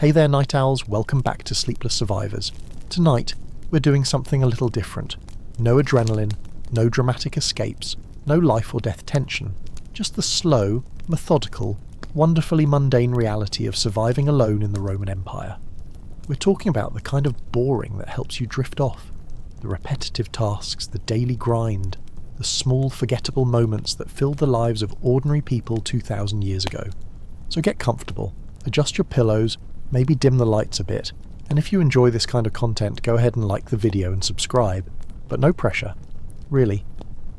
Hey there, night owls, welcome back to Sleepless Survivors. Tonight, we're doing something a little different. No adrenaline, no dramatic escapes, no life or death tension, just the slow, methodical, wonderfully mundane reality of surviving alone in the Roman Empire. We're talking about the kind of boring that helps you drift off, the repetitive tasks, the daily grind, the small forgettable moments that filled the lives of ordinary people 2,000 years ago. So get comfortable, adjust your pillows, maybe dim the lights a bit, and if you enjoy this kind of content, go ahead and like the video and subscribe. But no pressure. Really,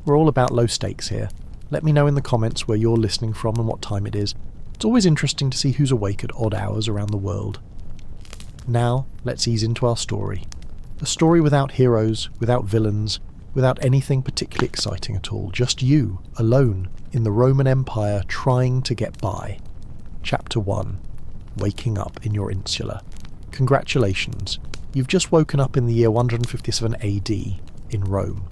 we're all about low stakes here. Let me know in the comments where you're listening from and what time it is. It's always interesting to see who's awake at odd hours around the world. Now, let's ease into our story. A story without heroes, without villains, without anything particularly exciting at all. Just you, alone, in the Roman Empire trying to get by. Chapter 1. Waking up in your insula. Congratulations. You've just woken up in the year 157 AD, in Rome.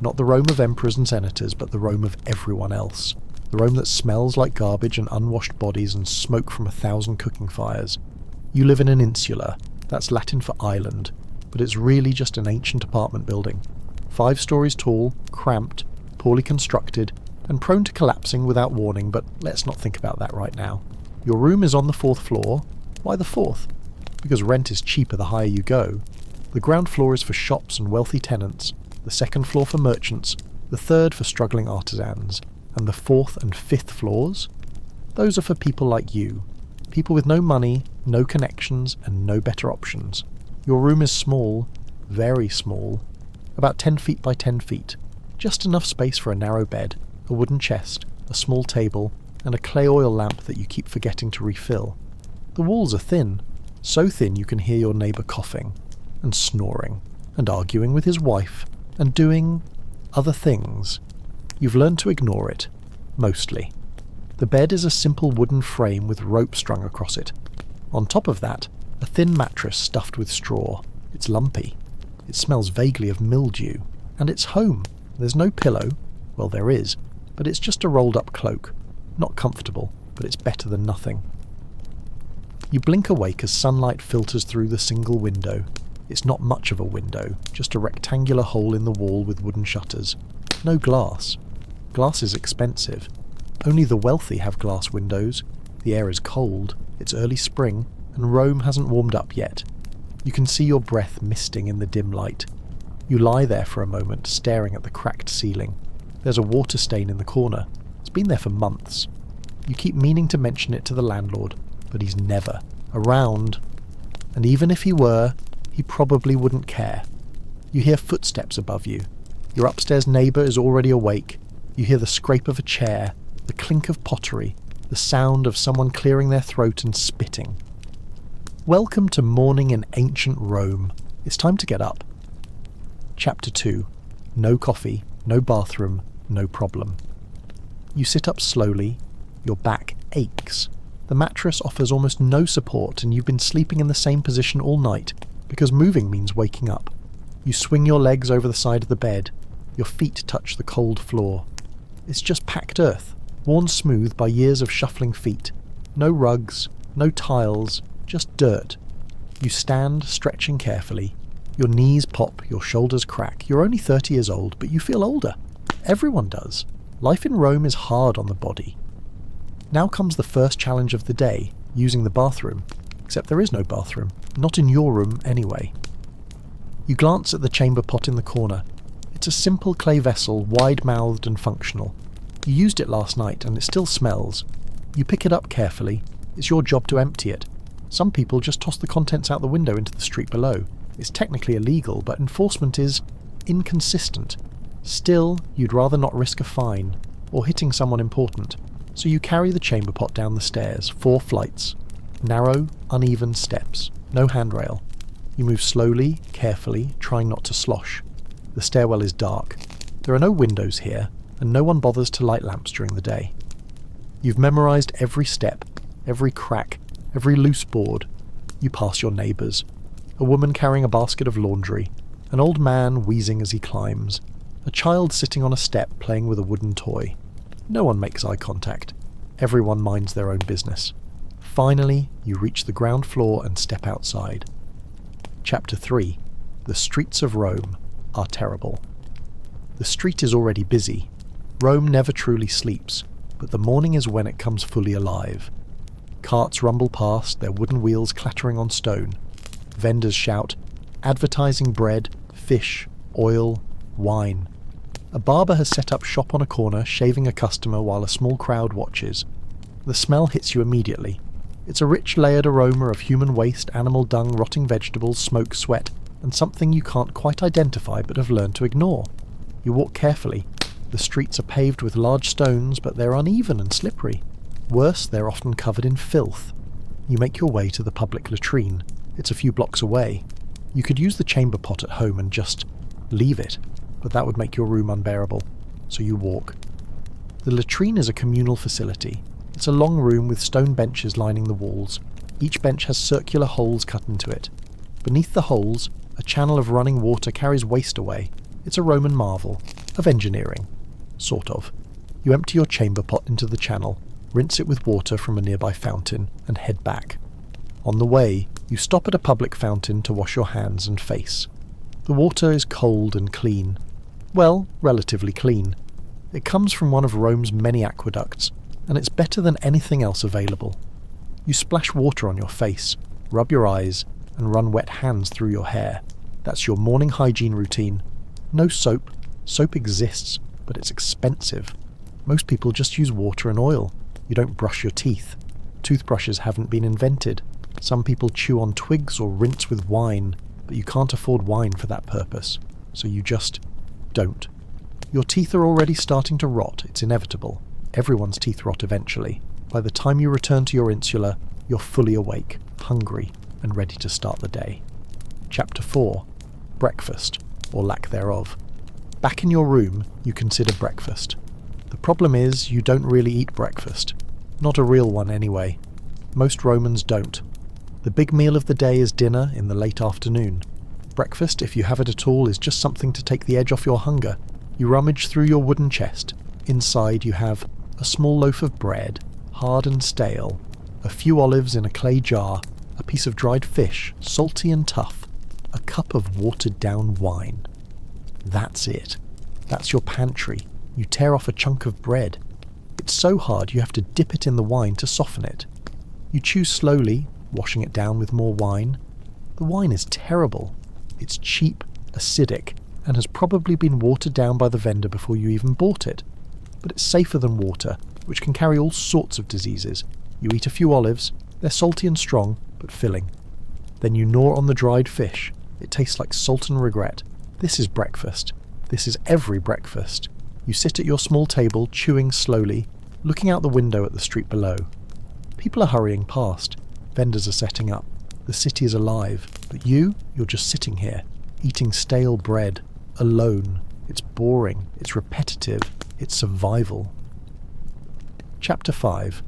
Not the Rome of emperors and senators, but the Rome of everyone else. The Rome that smells like garbage and unwashed bodies and smoke from 1,000 cooking fires. You live in an insula, that's Latin for island, but it's really just an ancient apartment building. 5 stories tall, cramped, poorly constructed, and prone to collapsing without warning, but let's not think about that right now. Your room is on the 4th floor. Why the 4th? Because rent is cheaper the higher you go. The ground floor is for shops and wealthy tenants, the 2nd floor for merchants, the 3rd for struggling artisans, and the 4th and 5th floors? Those are for people like you. People with no money, no connections, and no better options. Your room is small, very small, about 10 feet by 10 feet. Just enough space for a narrow bed, a wooden chest, a small table, and a clay oil lamp that you keep forgetting to refill. The walls are thin, so thin you can hear your neighbour coughing, and snoring, and arguing with his wife, and doing other things. You've learned to ignore it, mostly. The bed is a simple wooden frame with rope strung across it. On top of that, a thin mattress stuffed with straw. It's lumpy. It smells vaguely of mildew. And it's home. There's no pillow. Well, there is, but it's just a rolled-up cloak. Not comfortable, but it's better than nothing. You blink awake as sunlight filters through the single window. It's not much of a window, just a rectangular hole in the wall with wooden shutters. No glass. Glass is expensive. Only the wealthy have glass windows. The air is cold, it's early spring, and Rome hasn't warmed up yet. You can see your breath misting in the dim light. You lie there for a moment, staring at the cracked ceiling. There's a water stain in the corner. It's been there for months. You keep meaning to mention it to the landlord, but he's never around. And even if he were, he probably wouldn't care. You hear footsteps above you. Your upstairs neighbour is already awake. You hear the scrape of a chair, the clink of pottery, the sound of someone clearing their throat and spitting. Welcome to morning in ancient Rome. It's time to get up. Chapter 2. No coffee, no bathroom, no problem. You sit up slowly. Your back aches. The mattress offers almost no support, and you've been sleeping in the same position all night, because moving means waking up. You swing your legs over the side of the bed. Your feet touch the cold floor. It's just packed earth, worn smooth by years of shuffling feet. No rugs, no tiles, just dirt. You stand, stretching carefully. Your knees pop, your shoulders crack. You're only 30 years old, but you feel older. Everyone does. Life in Rome is hard on the body. Now comes the first challenge of the day, using the bathroom. Except there is no bathroom. Not in your room, anyway. You glance at the chamber pot in the corner. It's a simple clay vessel, wide-mouthed and functional. You used it last night, and it still smells. You pick it up carefully. It's your job to empty it. Some people just toss the contents out the window into the street below. It's technically illegal, but enforcement is inconsistent. Still, you'd rather not risk a fine, or hitting someone important. So you carry the chamber pot down the stairs, 4 flights. Narrow, uneven steps. No handrail. You move slowly, carefully, trying not to slosh. The stairwell is dark. There are no windows here, and no one bothers to light lamps during the day. You've memorized every step, every crack, every loose board. You pass your neighbours. A woman carrying a basket of laundry. An old man wheezing as he climbs. A child sitting on a step playing with a wooden toy. No one makes eye contact. Everyone minds their own business. Finally, you reach the ground floor and step outside. Chapter 3. The streets of Rome are terrible. The street is already busy. Rome never truly sleeps, but the morning is when it comes fully alive. Carts rumble past, their wooden wheels clattering on stone. Vendors shout, advertising bread, fish, oil, wine. A barber has set up shop on a corner, shaving a customer while a small crowd watches. The smell hits you immediately. It's a rich layered aroma of human waste, animal dung, rotting vegetables, smoke, sweat, and something you can't quite identify but have learned to ignore. You walk carefully. The streets are paved with large stones, but they're uneven and slippery. Worse, they're often covered in filth. You make your way to the public latrine. It's a few blocks away. You could use the chamber pot at home and just leave it, but that would make your room unbearable, so you walk. The latrine is a communal facility. It's a long room with stone benches lining the walls. Each bench has circular holes cut into it. Beneath the holes, a channel of running water carries waste away. It's a Roman marvel of engineering. Sort of. You empty your chamber pot into the channel, rinse it with water from a nearby fountain, and head back. On the way, you stop at a public fountain to wash your hands and face. The water is cold and clean. Well, relatively clean. It comes from one of Rome's many aqueducts, and it's better than anything else available. You splash water on your face, rub your eyes, and run wet hands through your hair. That's your morning hygiene routine. No soap. Soap exists, but it's expensive. Most people just use water and oil. You don't brush your teeth. Toothbrushes haven't been invented. Some people chew on twigs or rinse with wine, but you can't afford wine for that purpose, so you just don't. Your teeth are already starting to rot. It's inevitable. Everyone's teeth rot eventually. By the time you return to your insula, you're fully awake, hungry, and ready to start the day. Chapter 4. Breakfast, or lack thereof. Back in your room, you consider breakfast. The problem is, you don't really eat breakfast. Not a real one anyway. Most Romans don't. The big meal of the day is dinner in the late afternoon. Breakfast, if you have it at all, is just something to take the edge off your hunger. You rummage through your wooden chest. Inside you have a small loaf of bread, hard and stale, a few olives in a clay jar, a piece of dried fish, salty and tough, a cup of watered-down wine. That's it. That's your pantry. You tear off a chunk of bread. It's so hard you have to dip it in the wine to soften it. You chew slowly, washing it down with more wine. The wine is terrible. It's cheap, acidic, and has probably been watered down by the vendor before you even bought it. But it's safer than water, which can carry all sorts of diseases. You eat a few olives. They're salty and strong, but filling. Then you gnaw on the dried fish. It tastes like salt and regret. This is breakfast. This is every breakfast. You sit at your small table, chewing slowly, looking out the window at the street below. People are hurrying past. Vendors are setting up. The city is alive. But you're just sitting here, eating stale bread, alone. It's boring. It's repetitive. It's survival. Chapter 5.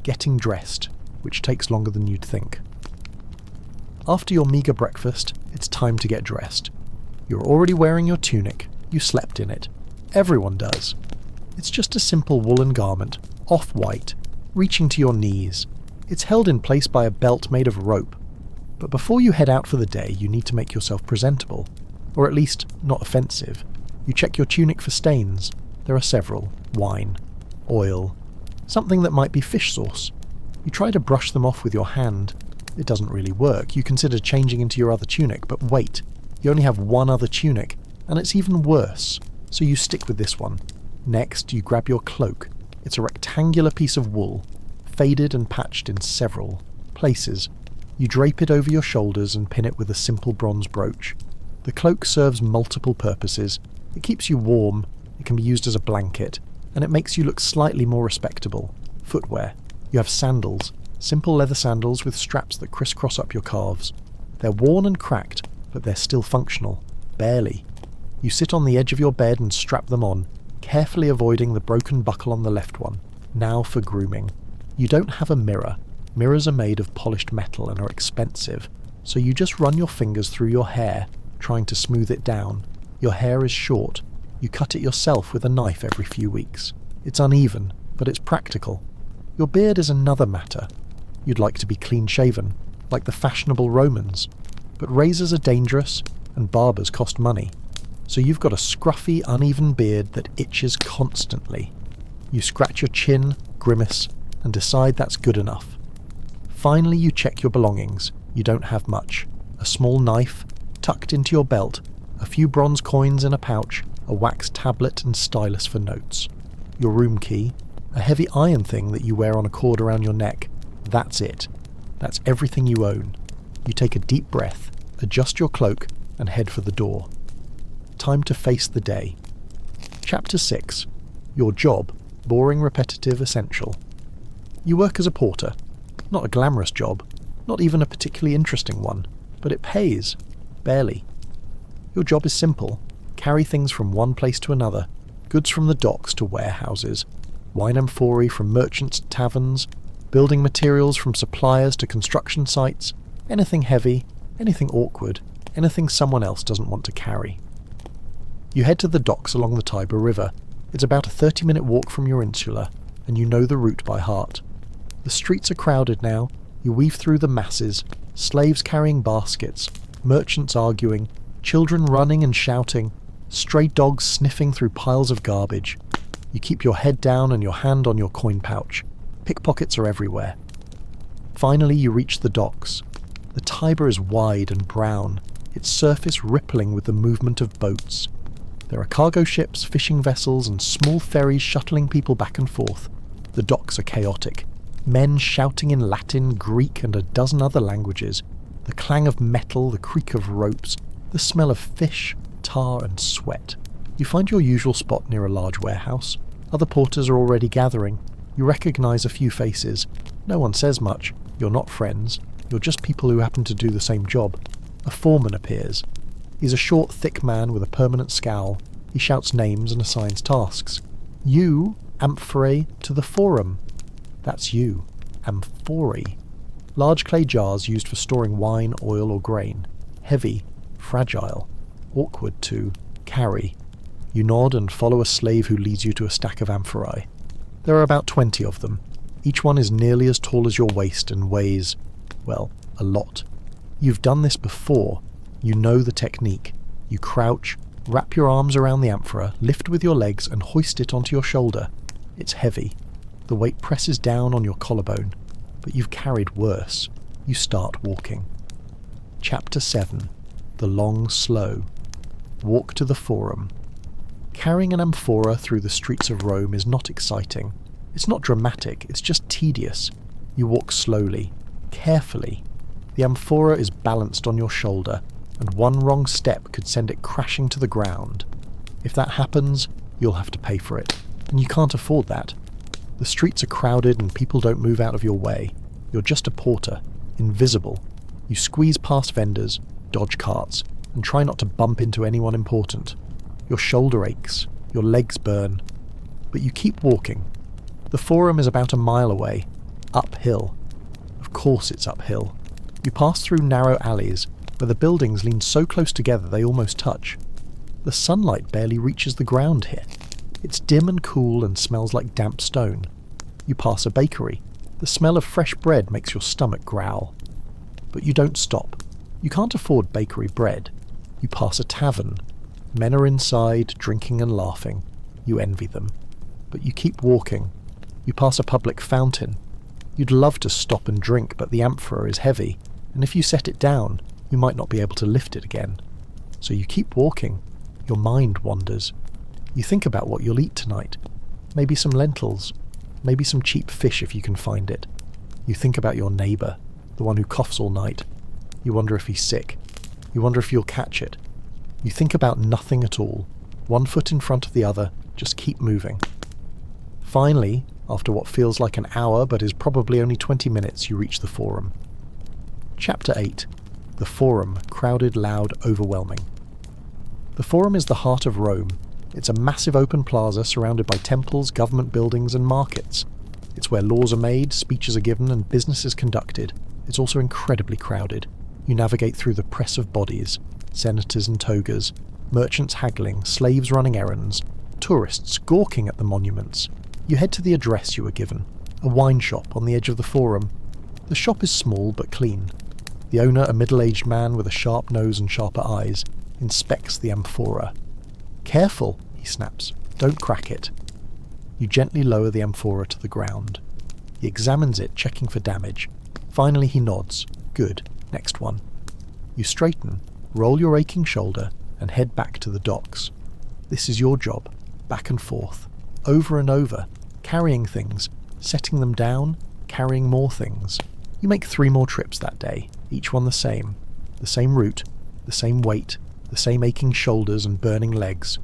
Getting dressed, which takes longer than you'd think. After your meagre breakfast, it's time to get dressed. You're already wearing your tunic. You slept in it. Everyone does. It's just a simple woolen garment, off-white, reaching to your knees. It's held in place by a belt made of rope. But before you head out for the day, you need to make yourself presentable, or at least not offensive. You check your tunic for stains. There are several. Wine, oil, something that might be fish sauce. You try to brush them off with your hand. It doesn't really work. You consider changing into your other tunic, but wait. You only have one other tunic, and it's even worse. So you stick with this one. Next, you grab your cloak. It's a rectangular piece of wool, faded and patched in several places. You drape it over your shoulders and pin it with a simple bronze brooch. The cloak serves multiple purposes. It keeps you warm, it can be used as a blanket, and it makes you look slightly more respectable. Footwear. You have sandals, simple leather sandals with straps that crisscross up your calves. They're worn and cracked, but they're still functional. Barely. You sit on the edge of your bed and strap them on, carefully avoiding the broken buckle on the left one. Now for grooming. You don't have a mirror. Mirrors are made of polished metal and are expensive, so you just run your fingers through your hair, trying to smooth it down. Your hair is short. You cut it yourself with a knife every few weeks. It's uneven, but it's practical. Your beard is another matter. You'd like to be clean-shaven, like the fashionable Romans. But razors are dangerous, and barbers cost money. So you've got a scruffy, uneven beard that itches constantly. You scratch your chin, grimace, and decide that's good enough. Finally, you check your belongings. You don't have much. A small knife, tucked into your belt, a few bronze coins in a pouch, a wax tablet and stylus for notes. Your room key, a heavy iron thing that you wear on a cord around your neck. That's it. That's everything you own. You take a deep breath, adjust your cloak, and head for the door. Time to face the day. Chapter 6. Your job. Boring, repetitive, essential. You work as a porter. Not a glamorous job, not even a particularly interesting one, but it pays. Barely. Your job is simple. Carry things from one place to another, goods from the docks to warehouses, wine amphorae from merchants to taverns, building materials from suppliers to construction sites, anything heavy, anything awkward, anything someone else doesn't want to carry. You head to the docks along the Tiber River. It's about a 30-minute walk from your insula, and you know the route by heart. The streets are crowded now. You weave through the masses, slaves carrying baskets, merchants arguing, children running and shouting, stray dogs sniffing through piles of garbage. You keep your head down and your hand on your coin pouch. Pickpockets are everywhere. Finally, you reach the docks. The Tiber is wide and brown, its surface rippling with the movement of boats. There are cargo ships, fishing vessels, and small ferries shuttling people back and forth. The docks are chaotic. Men shouting in Latin, Greek, and a dozen other languages. The clang of metal, the creak of ropes, the smell of fish, tar, and sweat. You find your usual spot near a large warehouse. Other porters are already gathering. You recognize a few faces. No one says much. You're not friends. You're just people who happen to do the same job. A foreman appears. He's a short, thick man with a permanent scowl. He shouts names and assigns tasks. You, amphorae, to the forum. That's you. Amphorae. Large clay jars used for storing wine, oil, or grain. Heavy, fragile, awkward to carry. You nod and follow a slave who leads you to a stack of amphorae. There are about 20 of them. Each one is nearly as tall as your waist and weighs, well, a lot. You've done this before. You know the technique. You crouch, wrap your arms around the amphora, lift with your legs and hoist it onto your shoulder. It's heavy. The weight presses down on your collarbone, but you've carried worse. You start walking. Chapter 7. The Long Slow. Walk to the Forum. Carrying an amphora through the streets of Rome is not exciting. It's not dramatic, it's just tedious. You walk slowly, carefully. The amphora is balanced on your shoulder, and one wrong step could send it crashing to the ground. If that happens, you'll have to pay for it, and you can't afford that. The streets are crowded and people don't move out of your way. You're just a porter, invisible. You squeeze past vendors, dodge carts, and try not to bump into anyone important. Your shoulder aches, your legs burn, but you keep walking. The Forum is about a mile away, uphill. Of course it's uphill. You pass through narrow alleys, where the buildings lean so close together they almost touch. The sunlight barely reaches the ground here. It's dim and cool and smells like damp stone. You pass a bakery. The smell of fresh bread makes your stomach growl. But you don't stop. You can't afford bakery bread. You pass a tavern. Men are inside, drinking and laughing. You envy them. But you keep walking. You pass a public fountain. You'd love to stop and drink, but the amphora is heavy, and if you set it down, you might not be able to lift it again. So you keep walking. Your mind wanders. You think about what you'll eat tonight. Maybe some lentils. Maybe some cheap fish if you can find it. You think about your neighbour, the one who coughs all night. You wonder if he's sick. You wonder if you'll catch it. You think about nothing at all. One foot in front of the other, just keep moving. Finally, after what feels like an hour but is probably only 20 minutes, you reach the Forum. Chapter 8. The Forum, crowded, loud, overwhelming. The Forum is the heart of Rome. It's a massive open plaza surrounded by temples, government buildings and markets. It's where laws are made, speeches are given and business is conducted. It's also incredibly crowded. You navigate through the press of bodies, senators and togas, merchants haggling, slaves running errands, tourists gawking at the monuments. You head to the address you were given, a wine shop on the edge of the Forum. The shop is small but clean. The owner, a middle-aged man with a sharp nose and sharper eyes, inspects the amphora. "Careful," he snaps. "Don't crack it." You gently lower the amphora to the ground. He examines it, checking for damage. Finally he nods. "Good. Next one." You straighten, roll your aching shoulder, and head back to the docks. This is your job. Back and forth. Over and over. Carrying things. Setting them down. Carrying more things. You make 3 more trips that day, each one the same. The same route. The same weight. The same aching shoulders and burning legs.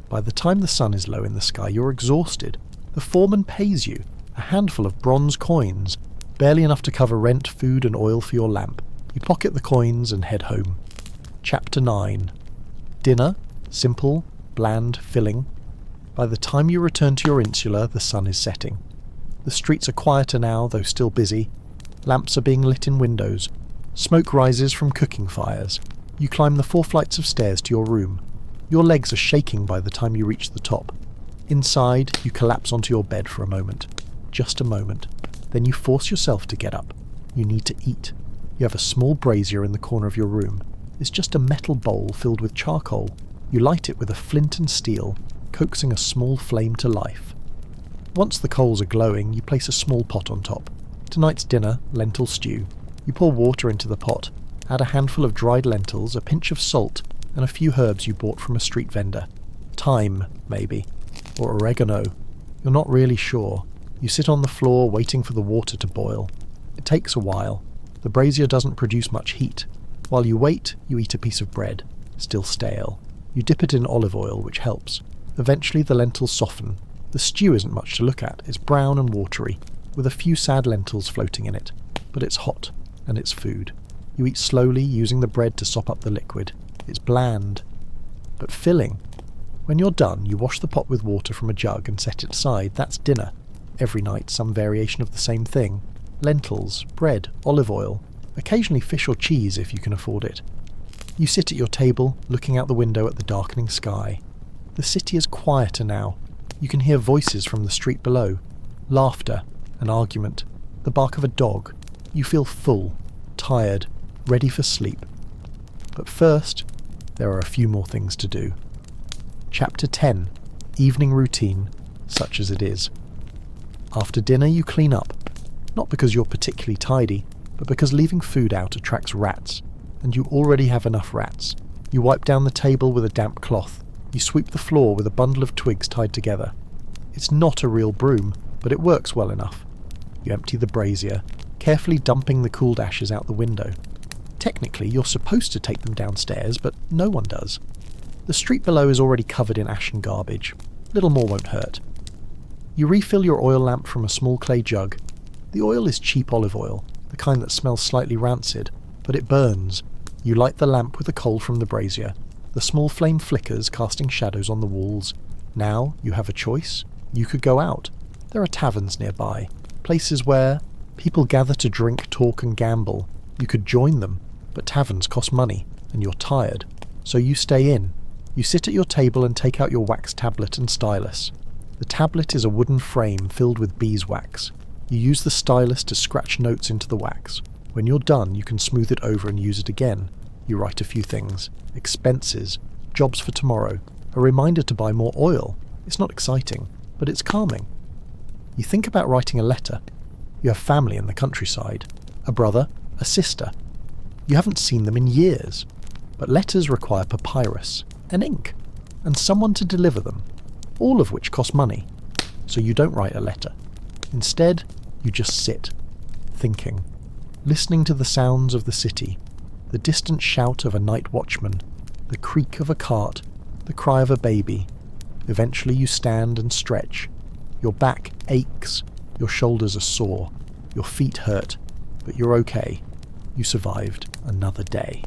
By the time the sun is low in the sky, you're exhausted. The foreman pays you. A handful of bronze coins. Barely enough to cover rent, food and oil for your lamp. You pocket the coins and head home. Chapter 9. Dinner. Simple, bland, filling. By the time you return to your insula, the sun is setting. The streets are quieter now, though still busy. Lamps are being lit in windows. Smoke rises from cooking fires. You climb the 4 flights of stairs to your room. Your legs are shaking by the time you reach the top. Inside, you collapse onto your bed for a moment. Just a moment. Then you force yourself to get up. You need to eat. You have a small brazier in the corner of your room. It's just a metal bowl filled with charcoal. You light it with a flint and steel, coaxing a small flame to life. Once the coals are glowing, you place a small pot on top. Tonight's dinner, lentil stew. You pour water into the pot, add a handful of dried lentils, a pinch of salt, and a few herbs you bought from a street vendor. Thyme, maybe. Or oregano. You're not really sure. You sit on the floor waiting for the water to boil. It takes a while. The brazier doesn't produce much heat. While you wait, you eat a piece of bread, still stale. You dip it in olive oil, which helps. Eventually the lentils soften. The stew isn't much to look at. It's brown and watery, with a few sad lentils floating in it. But it's hot, and it's food. You eat slowly, using the bread to sop up the liquid. It's bland, but filling. When you're done, you wash the pot with water from a jug and set it aside. That's dinner. Every night, some variation of the same thing. Lentils, bread, olive oil, occasionally fish or cheese if you can afford it. You sit at your table, looking out the window at the darkening sky. The city is quieter now. You can hear voices from the street below. Laughter, an argument, the bark of a dog. You feel full, tired, ready for sleep. But first, there are a few more things to do. Chapter 10. Evening routine, such as it is. After dinner you clean up. Not because you're particularly tidy, but because leaving food out attracts rats, and you already have enough rats. You wipe down the table with a damp cloth. You sweep the floor with a bundle of twigs tied together. It's not a real broom, but it works well enough. You empty the brazier, carefully dumping the cooled ashes out the window. Technically, you're supposed to take them downstairs, but no one does. The street below is already covered in ash and garbage. Little more won't hurt. You refill your oil lamp from a small clay jug. The oil is cheap olive oil, the kind that smells slightly rancid, but it burns. You light the lamp with a coal from the brazier. The small flame flickers, casting shadows on the walls. Now you have a choice. You could go out. There are taverns nearby, places where people gather to drink, talk and gamble. You could join them, but taverns cost money, and you're tired. So you stay in. You sit at your table and take out your wax tablet and stylus. The tablet is a wooden frame filled with beeswax. You use the stylus to scratch notes into the wax. When you're done, you can smooth it over and use it again. You write a few things. Expenses. Jobs for tomorrow. A reminder to buy more oil. It's not exciting, but it's calming. You think about writing a letter. You have family in the countryside. A brother, a sister. You haven't seen them in years. But letters require papyrus, and ink, and someone to deliver them, all of which cost money. So you don't write a letter. Instead, you just sit, thinking, listening to the sounds of the city, the distant shout of a night watchman, the creak of a cart, the cry of a baby. Eventually you stand and stretch. Your back aches, your shoulders are sore, your feet hurt, but you're okay. You survived another day.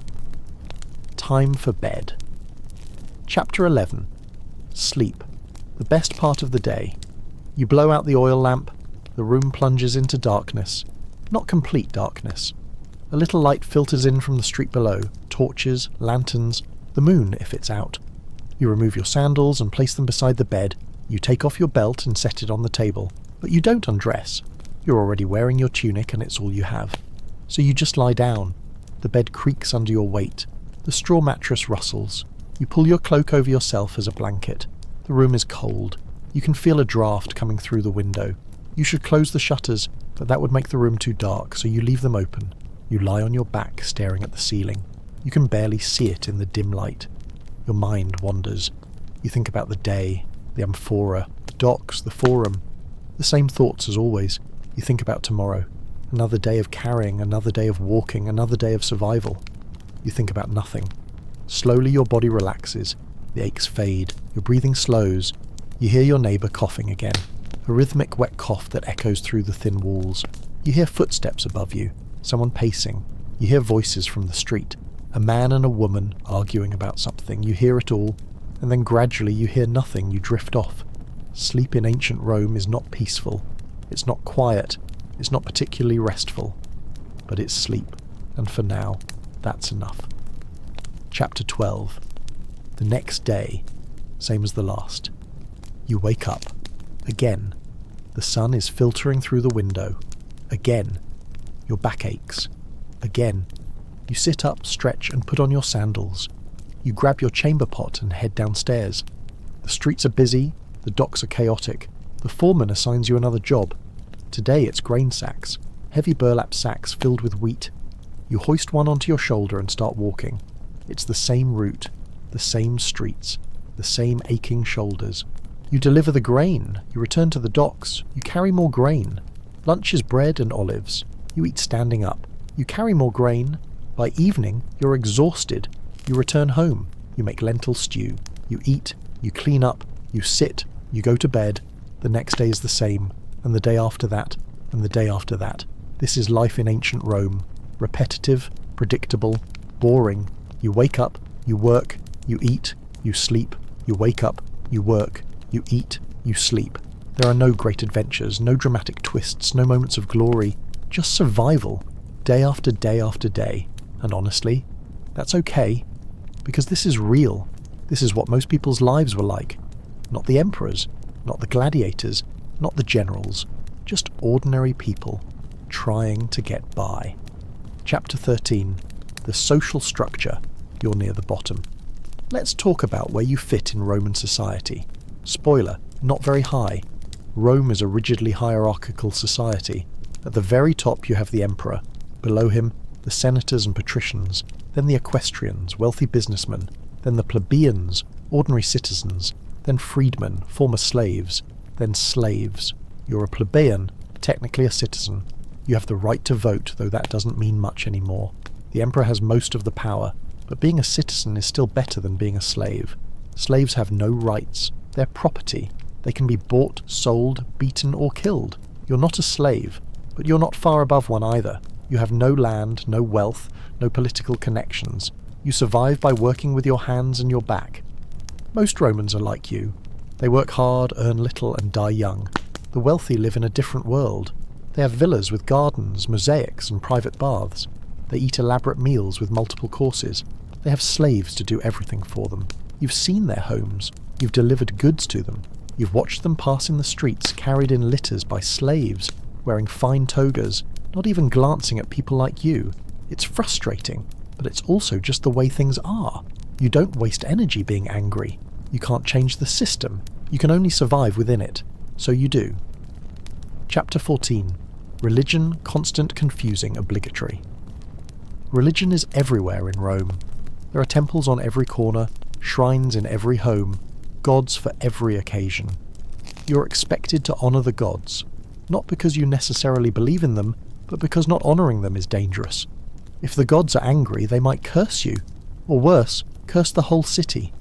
Time for bed. Chapter 11. Sleep. The best part of the day. You blow out the oil lamp. The room plunges into darkness. Not complete darkness. A little light filters in from the street below. Torches, lanterns, the moon if it's out. You remove your sandals and place them beside the bed. You take off your belt and set it on the table. But you don't undress. You're already wearing your tunic and it's all you have. So you just lie down. The bed creaks under your weight. The straw mattress rustles. You pull your cloak over yourself as a blanket. The room is cold. You can feel a draft coming through the window. You should close the shutters, but that would make the room too dark, so you leave them open. You lie on your back staring at the ceiling. You can barely see it in the dim light. Your mind wanders. You think about the day, the amphora, the docks, the forum. The same thoughts as always. You think about tomorrow. Another day of carrying, another day of walking, another day of survival. You think about nothing. Slowly your body relaxes. The aches fade. Your breathing slows. You hear your neighbour coughing again. A rhythmic wet cough that echoes through the thin walls. You hear footsteps above you. Someone pacing. You hear voices from the street. A man and a woman arguing about something. You hear it all. And then gradually you hear nothing. You drift off. Sleep in ancient Rome is not peaceful. It's not quiet. It's not particularly restful. But it's sleep. And for now, that's enough. Chapter 12. The next day. Same as the last. You wake up. Again. The sun is filtering through the window. Again. Your back aches. Again. You sit up, stretch, and put on your sandals. You grab your chamber pot and head downstairs. The streets are busy. The docks are chaotic. The foreman assigns you another job. Today it's grain sacks. Heavy burlap sacks filled with wheat. You hoist one onto your shoulder and start walking. It's the same route. The same streets. The same aching shoulders. You deliver the grain. You return to the docks. You carry more grain. Lunch is bread and olives. You eat standing up. You carry more grain. By evening, you're exhausted. You return home. You make lentil stew. You eat. You clean up. You sit. You go to bed. The next day is the same. And the day after that. And the day after that. This is life in ancient Rome. Repetitive. Predictable. Boring. You wake up. You work. You eat. You sleep. You wake up. You work. You eat, you sleep. There are no great adventures, no dramatic twists, no moments of glory. Just survival, day after day after day. And honestly, that's okay. Because this is real. This is what most people's lives were like. Not the emperors, not the gladiators, not the generals. Just ordinary people, trying to get by. Chapter 13. The social structure. You're near the bottom. Let's talk about where you fit in Roman society. Spoiler, not very high. Rome is a rigidly hierarchical society. At the very top you have the emperor. Below him, the senators and patricians. Then the equestrians, wealthy businessmen. Then the plebeians, ordinary citizens. Then freedmen, former slaves. Then slaves. You're a plebeian, technically a citizen. You have the right to vote, though that doesn't mean much anymore. The emperor has most of the power, but being a citizen is still better than being a slave. Slaves have no rights. They're property. They can be bought, sold, beaten, or killed. You're not a slave, but you're not far above one either. You have no land, no wealth, no political connections. You survive by working with your hands and your back. Most Romans are like you. They work hard, earn little, and die young. The wealthy live in a different world. They have villas with gardens, mosaics, and private baths. They eat elaborate meals with multiple courses. They have slaves to do everything for them. You've seen their homes. You've delivered goods to them. You've watched them pass in the streets, carried in litters by slaves, wearing fine togas, not even glancing at people like you. It's frustrating, but it's also just the way things are. You don't waste energy being angry. You can't change the system. You can only survive within it. So you do. Chapter 14. Religion, constant, confusing, obligatory. Religion is everywhere in Rome. There are temples on every corner, shrines in every home, gods for every occasion. You're expected to honour the gods, not because you necessarily believe in them, but because not honouring them is dangerous. If the gods are angry, they might curse you, or worse, curse the whole city.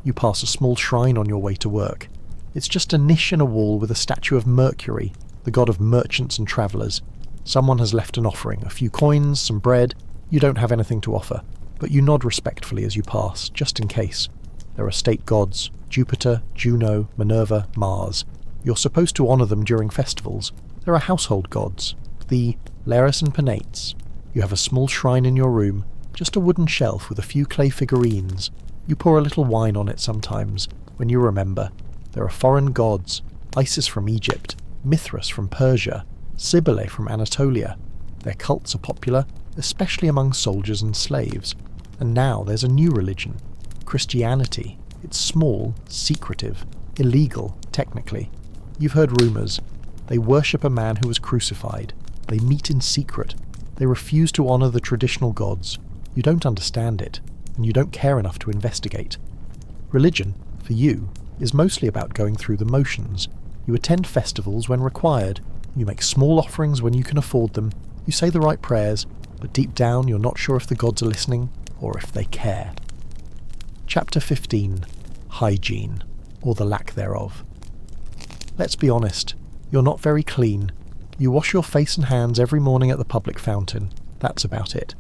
You pass a small shrine on your way to work. It's just a niche in a wall with a statue of Mercury, the god of merchants and travellers. Someone has left an offering, a few coins, some bread. You don't have anything to offer, but you nod respectfully as you pass, just in case. There are state gods, Jupiter, Juno, Minerva, Mars. You're supposed to honour them during festivals. There are household gods, the Lares and Penates. You have a small shrine in your room, just a wooden shelf with a few clay figurines. You pour a little wine on it sometimes, when you remember. There are foreign gods, Isis from Egypt, Mithras from Persia, Cybele from Anatolia. Their cults are popular, especially among soldiers and slaves. And now there's a new religion, Christianity. It's small, secretive, illegal, technically. You've heard rumours. They worship a man who was crucified. They meet in secret. They refuse to honour the traditional gods. You don't understand it, and you don't care enough to investigate. Religion, for you, is mostly about going through the motions. You attend festivals when required. You make small offerings when you can afford them. You say the right prayers, but deep down you're not sure if the gods are listening or if they care. Chapter 15. Hygiene, or the lack thereof. Let's be honest, you're not very clean. You wash your face and hands every morning at the public fountain. That's about it.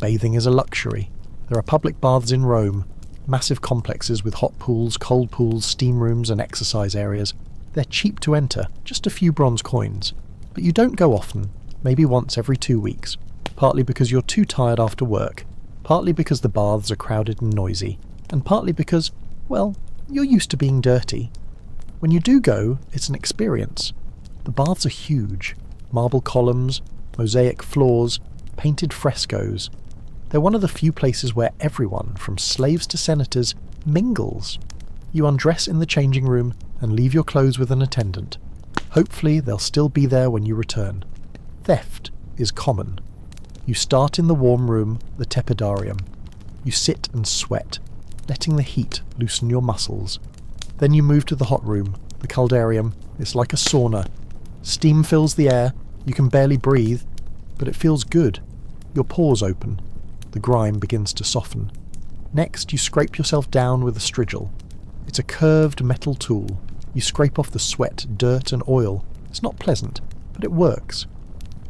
Bathing is a luxury. There are public baths in Rome, massive complexes with hot pools, cold pools, steam rooms and exercise areas. They're cheap to enter, just a few bronze coins. But you don't go often, maybe once every 2 weeks, partly because you're too tired after work, partly because the baths are crowded and noisy, and partly because, well, you're used to being dirty. When you do go, it's an experience. The baths are huge. Marble columns, mosaic floors, painted frescoes. They're one of the few places where everyone, from slaves to senators, mingles. You undress in the changing room and leave your clothes with an attendant. Hopefully they'll still be there when you return. Theft is common. You start in the warm room, the tepidarium. You sit and sweat, letting the heat loosen your muscles. Then you move to the hot room, the caldarium. It's like a sauna. Steam fills the air, you can barely breathe, but it feels good. Your pores open. The grime begins to soften. Next, you scrape yourself down with a strigil. It's a curved metal tool. You scrape off the sweat, dirt and oil. It's not pleasant, but it works.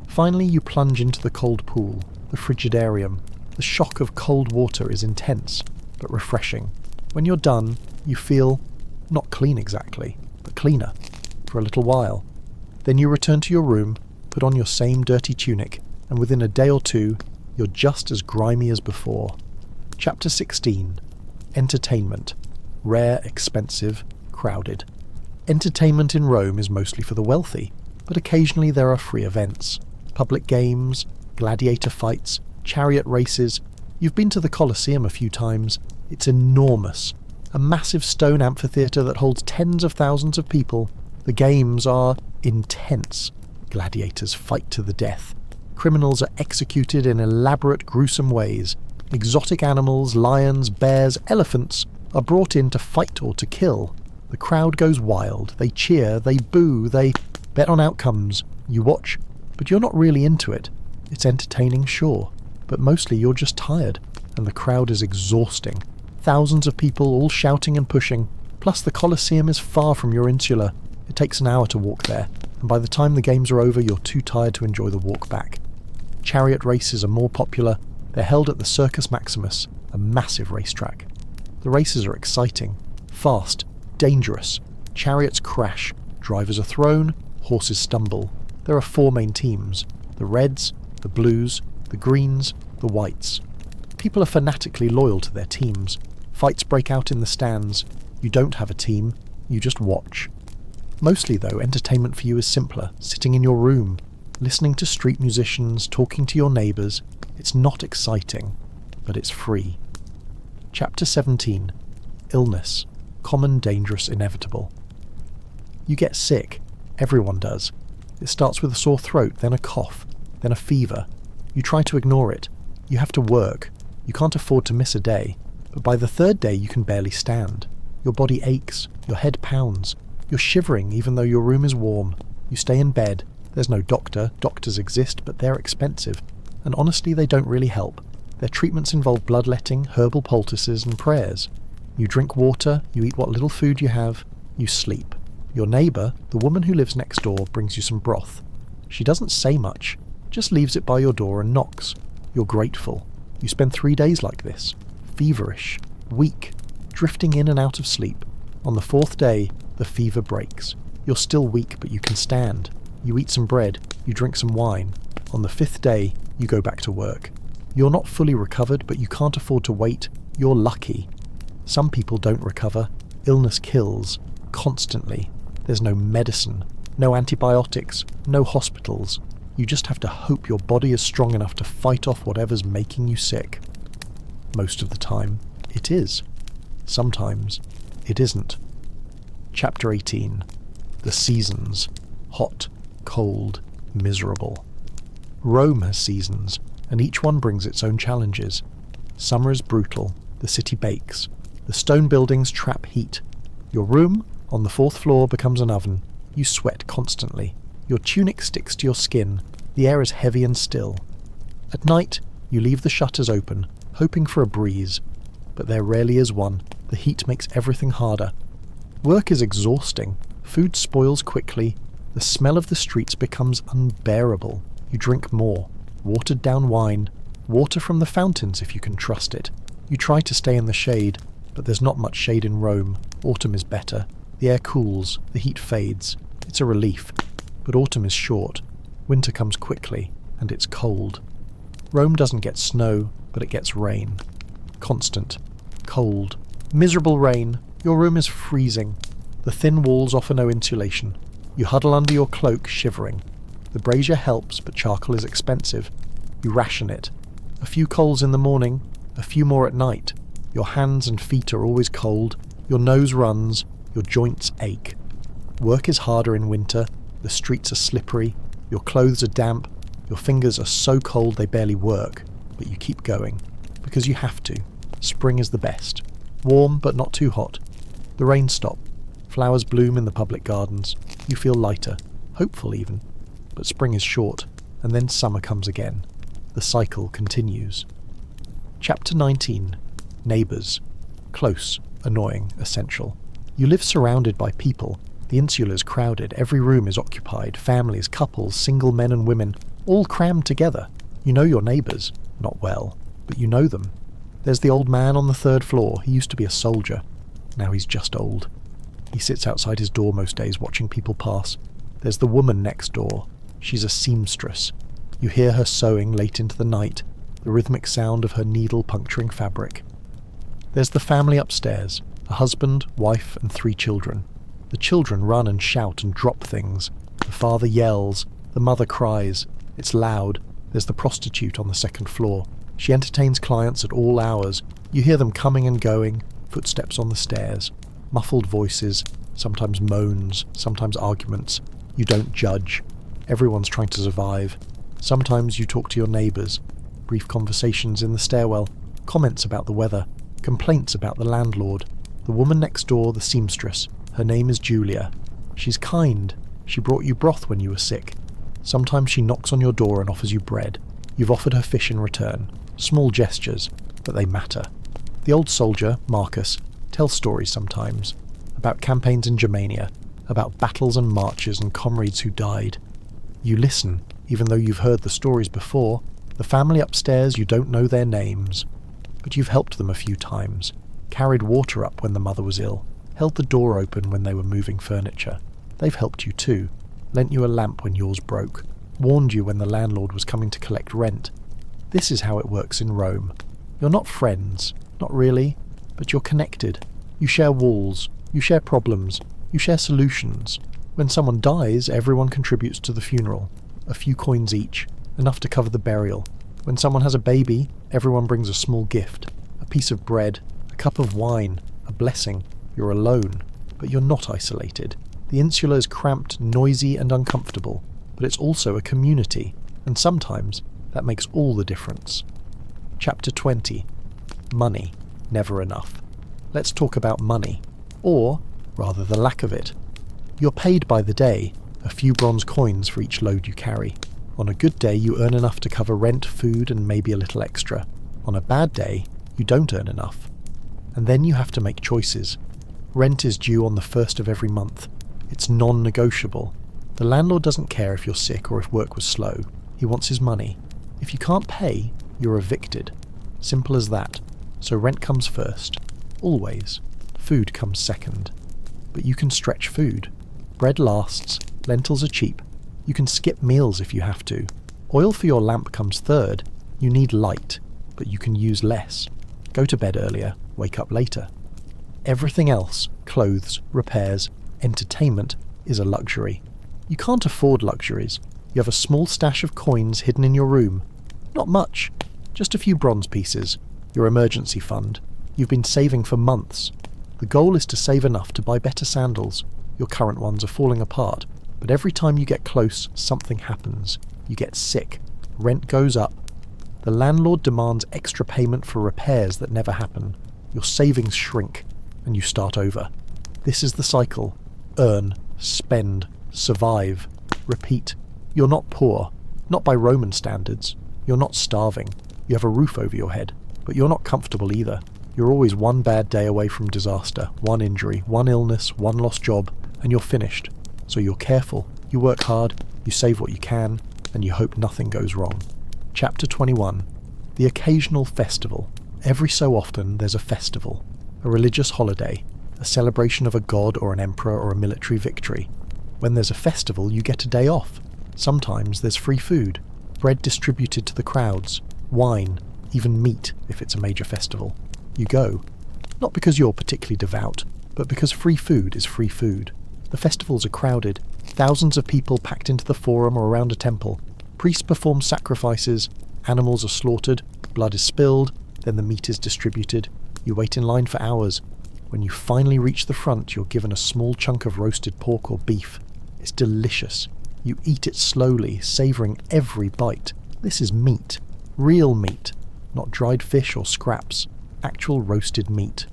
Finally, you plunge into the cold pool, the frigidarium. The shock of cold water is intense, but refreshing. When you're done, you feel, not clean exactly, but cleaner, for a little while. Then you return to your room, put on your same dirty tunic, and within a day or two, you're just as grimy as before. Chapter 16. Entertainment. Rare, expensive, crowded. Entertainment in Rome is mostly for the wealthy, but occasionally there are free events. Public games, gladiator fights, chariot races. You've been to the Colosseum a few times. It's enormous. A massive stone amphitheatre that holds tens of thousands of people. The games are intense. Gladiators fight to the death. Criminals are executed in elaborate, gruesome ways. Exotic animals, lions, bears, elephants are brought in to fight or to kill. The crowd goes wild. They cheer, they boo, they bet on outcomes. You watch, but you're not really into it. It's entertaining, sure, but mostly you're just tired, and the crowd is exhausting. Thousands of people all shouting and pushing, plus the Colosseum is far from your insula. It takes an hour to walk there, and by the time the games are over you're too tired to enjoy the walk back. Chariot races are more popular. They're held at the Circus Maximus, a massive racetrack. The races are exciting, fast, dangerous. Chariots crash, drivers are thrown, horses stumble. There are 4 main teams: the Reds, the Blues, the Greens, the Whites. People are fanatically loyal to their teams. Fights break out in the stands. You don't have a team, you just watch. Mostly, though, entertainment for you is simpler, sitting in your room, listening to street musicians, talking to your neighbours. It's not exciting, but it's free. Chapter 17. Illness. Common, dangerous, inevitable. You get sick. Everyone does. It starts with a sore throat, then a cough, then a fever. You try to ignore it. You have to work. You can't afford to miss a day. But by the 3rd day you can barely stand. Your body aches. Your head pounds. You're shivering even though your room is warm. You stay in bed. There's no doctor. Doctors exist, but they're expensive. And honestly, they don't really help. Their treatments involve bloodletting, herbal poultices and prayers. You drink water. You eat what little food you have. You sleep. Your neighbour, the woman who lives next door, brings you some broth. She doesn't say much, just leaves it by your door and knocks. You're grateful. You spend 3 days like this, feverish, weak, drifting in and out of sleep. On the 4th day, the fever breaks. You're still weak, but you can stand. You eat some bread, you drink some wine. On the 5th day, you go back to work. You're not fully recovered, but you can't afford to wait. You're lucky. Some people don't recover. Illness kills, constantly. There's no medicine. No antibiotics, no hospitals. You just have to hope your body is strong enough to fight off whatever's making you sick. Most of the time, it is. Sometimes, it isn't. Chapter 18. The Seasons. Hot, cold, miserable. Rome has seasons, and each one brings its own challenges. Summer is brutal, the city bakes. The stone buildings trap heat. Your room, on the 4th floor, becomes an oven. You sweat constantly. Your tunic sticks to your skin. The air is heavy and still. At night, you leave the shutters open, hoping for a breeze. But there rarely is one. The heat makes everything harder. Work is exhausting. Food spoils quickly. The smell of the streets becomes unbearable. You drink more. Watered down wine. Water from the fountains if you can trust it. You try to stay in the shade, but there's not much shade in Rome. Autumn is better. The air cools. The heat fades. It's a relief. But autumn is short. Winter comes quickly, and it's cold. Rome doesn't get snow, but it gets rain. Constant. Cold. Miserable rain. Your room is freezing. The thin walls offer no insulation. You huddle under your cloak, shivering. The brazier helps, but charcoal is expensive. You ration it. A few coals in the morning, a few more at night. Your hands and feet are always cold. Your nose runs. Your joints ache. Work is harder in winter. The streets are slippery. Your clothes are damp. Your fingers are so cold they barely work. But you keep going. Because you have to. Spring is the best. Warm, but not too hot. The rain stops. Flowers bloom in the public gardens. You feel lighter. Hopeful even. But spring is short. And then summer comes again. The cycle continues. Chapter 19. Neighbours. Close, annoying, essential. You live surrounded by people. The insula is crowded. Every room is occupied. Families, couples, single men and women, all crammed together. You know your neighbours. Not well, but you know them. There's the old man on the 3rd floor. He used to be a soldier. Now he's just old. He sits outside his door most days watching people pass. There's the woman next door. She's a seamstress. You hear her sewing late into the night, the rhythmic sound of her needle puncturing fabric. There's the family upstairs, a husband, wife and 3 children. The children run and shout and drop things. The father yells. The mother cries. It's loud. There's the prostitute on the 2nd floor. She entertains clients at all hours. You hear them coming and going, footsteps on the stairs, muffled voices, sometimes moans, sometimes arguments. You don't judge. Everyone's trying to survive. Sometimes you talk to your neighbours. Brief conversations in the stairwell, comments about the weather, complaints about the landlord. The woman next door, the seamstress. Her name is Julia. She's kind. She brought you broth when you were sick. Sometimes she knocks on your door and offers you bread. You've offered her fish in return. Small gestures, but they matter. The old soldier, Marcus, tells stories sometimes. About campaigns in Germania. About battles and marches and comrades who died. You listen, even though you've heard the stories before. The family upstairs, you don't know their names. But you've helped them a few times. Carried water up when the mother was ill. Held the door open when they were moving furniture. They've helped you too. Lent you a lamp when yours broke. Warned you when the landlord was coming to collect rent. This is how it works in Rome. You're not friends, not really, but you're connected. You share walls. You share problems. You share solutions. When someone dies, everyone contributes to the funeral. A few coins each, enough to cover the burial. When someone has a baby, everyone brings a small gift. A piece of bread, a cup of wine, a blessing. You're alone, but you're not isolated. The insula is cramped, noisy and uncomfortable, but it's also a community, and sometimes that makes all the difference. Chapter 20. Money. Never enough. Let's talk about money, or rather the lack of it. You're paid by the day, a few bronze coins for each load you carry. On a good day you earn enough to cover rent, food and maybe a little extra. On a bad day, you don't earn enough. And then you have to make choices. Rent is due on the 1st of every month. It's non-negotiable. The landlord doesn't care if you're sick or if work was slow. He wants his money. If you can't pay, you're evicted. Simple as that. So rent comes first. Always. Food comes second. But you can stretch food. Bread lasts. Lentils are cheap. You can skip meals if you have to. Oil for your lamp comes third. You need light, but you can use less. Go to bed earlier. Wake up later. Everything else, clothes, repairs, entertainment, is a luxury. You can't afford luxuries. You have a small stash of coins hidden in your room. Not much, just a few bronze pieces, your emergency fund. You've been saving for months. The goal is to save enough to buy better sandals. Your current ones are falling apart, but every time you get close, something happens. You get sick. Rent goes up. The landlord demands extra payment for repairs that never happen. Your savings shrink, and you start over. This is the cycle. Earn, spend, survive, repeat. You're not poor, not by Roman standards. You're not starving. You have a roof over your head, but you're not comfortable either. You're always one bad day away from disaster, one injury, one illness, one lost job, and you're finished. So you're careful, you work hard, you save what you can, and you hope nothing goes wrong. Chapter 21. The occasional festival. Every so often there's a festival, a religious holiday, a celebration of a god or an emperor or a military victory. When there's a festival, you get a day off. Sometimes there's free food, bread distributed to the crowds, wine, even meat if it's a major festival. You go, not because you're particularly devout, but because free food is free food. The festivals are crowded, thousands of people packed into the forum or around a temple. Priests perform sacrifices, animals are slaughtered, blood is spilled, then the meat is distributed. You wait in line for hours. When you finally reach the front, you're given a small chunk of roasted pork or beef. It's delicious. You eat it slowly, savouring every bite. This is meat. Real meat. Not dried fish or scraps. Actual roasted meat.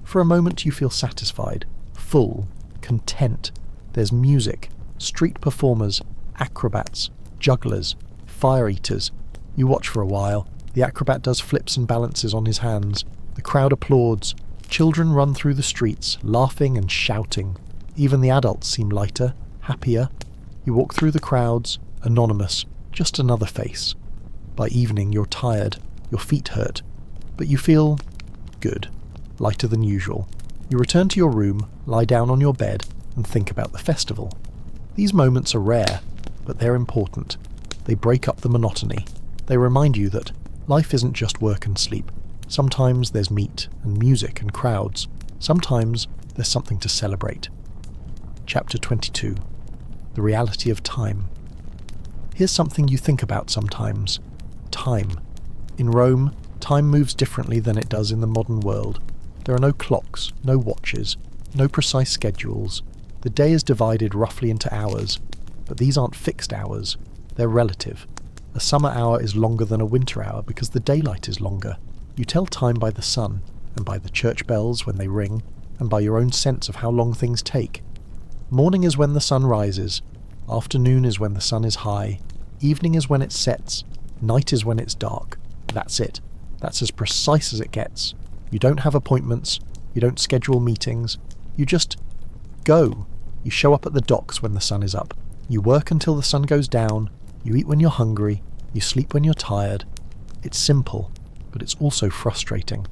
For a moment you feel satisfied, full, content. There's music, street performers, acrobats, jugglers, fire eaters. You watch for a while. The acrobat does flips and balances on his hands. The crowd applauds. Children run through the streets, laughing and shouting. Even the adults seem lighter, happier. You walk through the crowds, anonymous, just another face. By evening you're tired, your feet hurt, but you feel good, lighter than usual. You return to your room, lie down on your bed, and think about the festival. These moments are rare, but they're important. They break up the monotony. They remind you that life isn't just work and sleep. Sometimes there's meat and music and crowds. Sometimes there's something to celebrate. Chapter 22. The reality of time. Here's something you think about sometimes. Time. In Rome, time moves differently than it does in the modern world. There are no clocks, no watches, no precise schedules. The day is divided roughly into hours, but these aren't fixed hours. They're relative. A summer hour is longer than a winter hour because the daylight is longer. You tell time by the sun, and by the church bells when they ring, and by your own sense of how long things take. Morning is when the sun rises, afternoon is when the sun is high, evening is when it sets, night is when it's dark. That's it. That's as precise as it gets. You don't have appointments, you don't schedule meetings, you just go. You show up at the docks when the sun is up. You work until the sun goes down, you eat when you're hungry, you sleep when you're tired. It's simple, but it's also frustrating.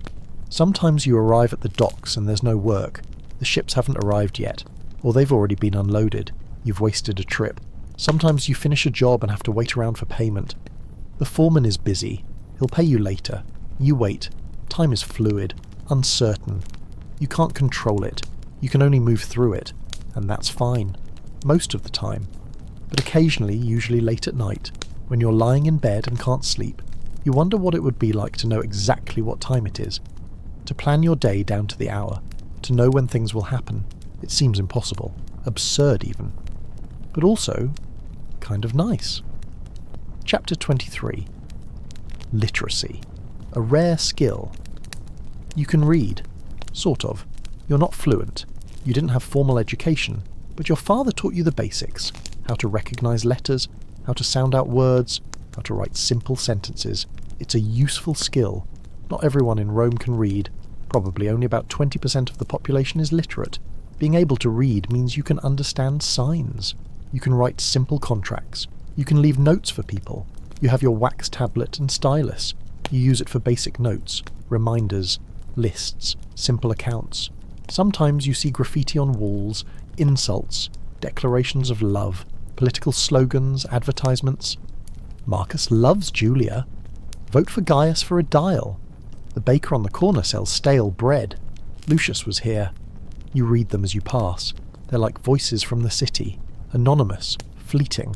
Sometimes you arrive at the docks and there's no work. The ships haven't arrived yet, or they've already been unloaded. You've wasted a trip. Sometimes you finish a job and have to wait around for payment. The foreman is busy. He'll pay you later. You wait. Time is fluid, uncertain. You can't control it. You can only move through it, and that's fine. Most of the time. But occasionally, usually late at night, when you're lying in bed and can't sleep, you wonder what it would be like to know exactly what time it is. To plan your day down to the hour. To know when things will happen. It seems impossible. Absurd even. But also, kind of nice. Chapter 23. Literacy. A rare skill. You can read. Sort of. You're not fluent. You didn't have formal education, but your father taught you the basics. How to recognize letters, how to sound out words, how to write simple sentences. It's a useful skill. Not everyone in Rome can read. Probably only about 20% of the population is literate. Being able to read means you can understand signs. You can write simple contracts. You can leave notes for people. You have your wax tablet and stylus. You use it for basic notes, reminders, lists, simple accounts. Sometimes you see graffiti on walls, insults, declarations of love, political slogans, advertisements. Marcus loves Julia. Vote for Gaius for a dial. The baker on the corner sells stale bread. Lucius was here. You read them as you pass. They're like voices from the city, Anonymous, fleeting.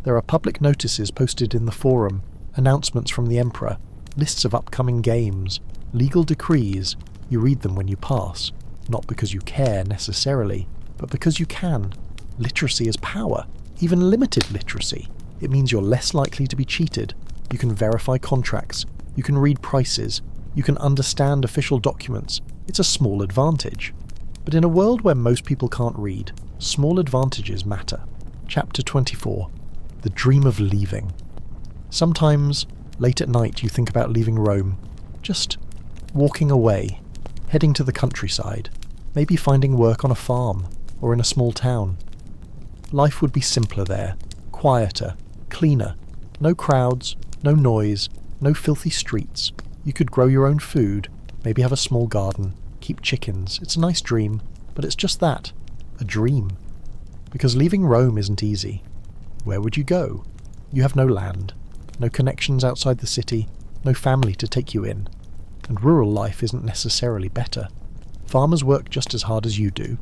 There are public notices posted in the forum, announcements from the Emperor, lists of upcoming games, legal decrees. You read them when you pass, not because you care necessarily, but because you can. Literacy is power, even limited literacy. It means you're less likely to be cheated. You can verify contracts, you can read prices, you can understand official documents. It's a small advantage. But in a world where most people can't read, small advantages matter. Chapter 24. The Dream of Leaving. Sometimes, late at night, you think about leaving Rome. Just walking away, heading to the countryside, maybe finding work on a farm or in a small town. Life would be simpler there, quieter, cleaner. No crowds, no noise, no filthy streets. You could grow your own food, maybe have a small garden, keep chickens. It's a nice dream, but it's just that, a dream. Because leaving Rome isn't easy. Where would you go? You have no land, no connections outside the city, no family to take you in. And rural life isn't necessarily better. Farmers work just as hard as you do,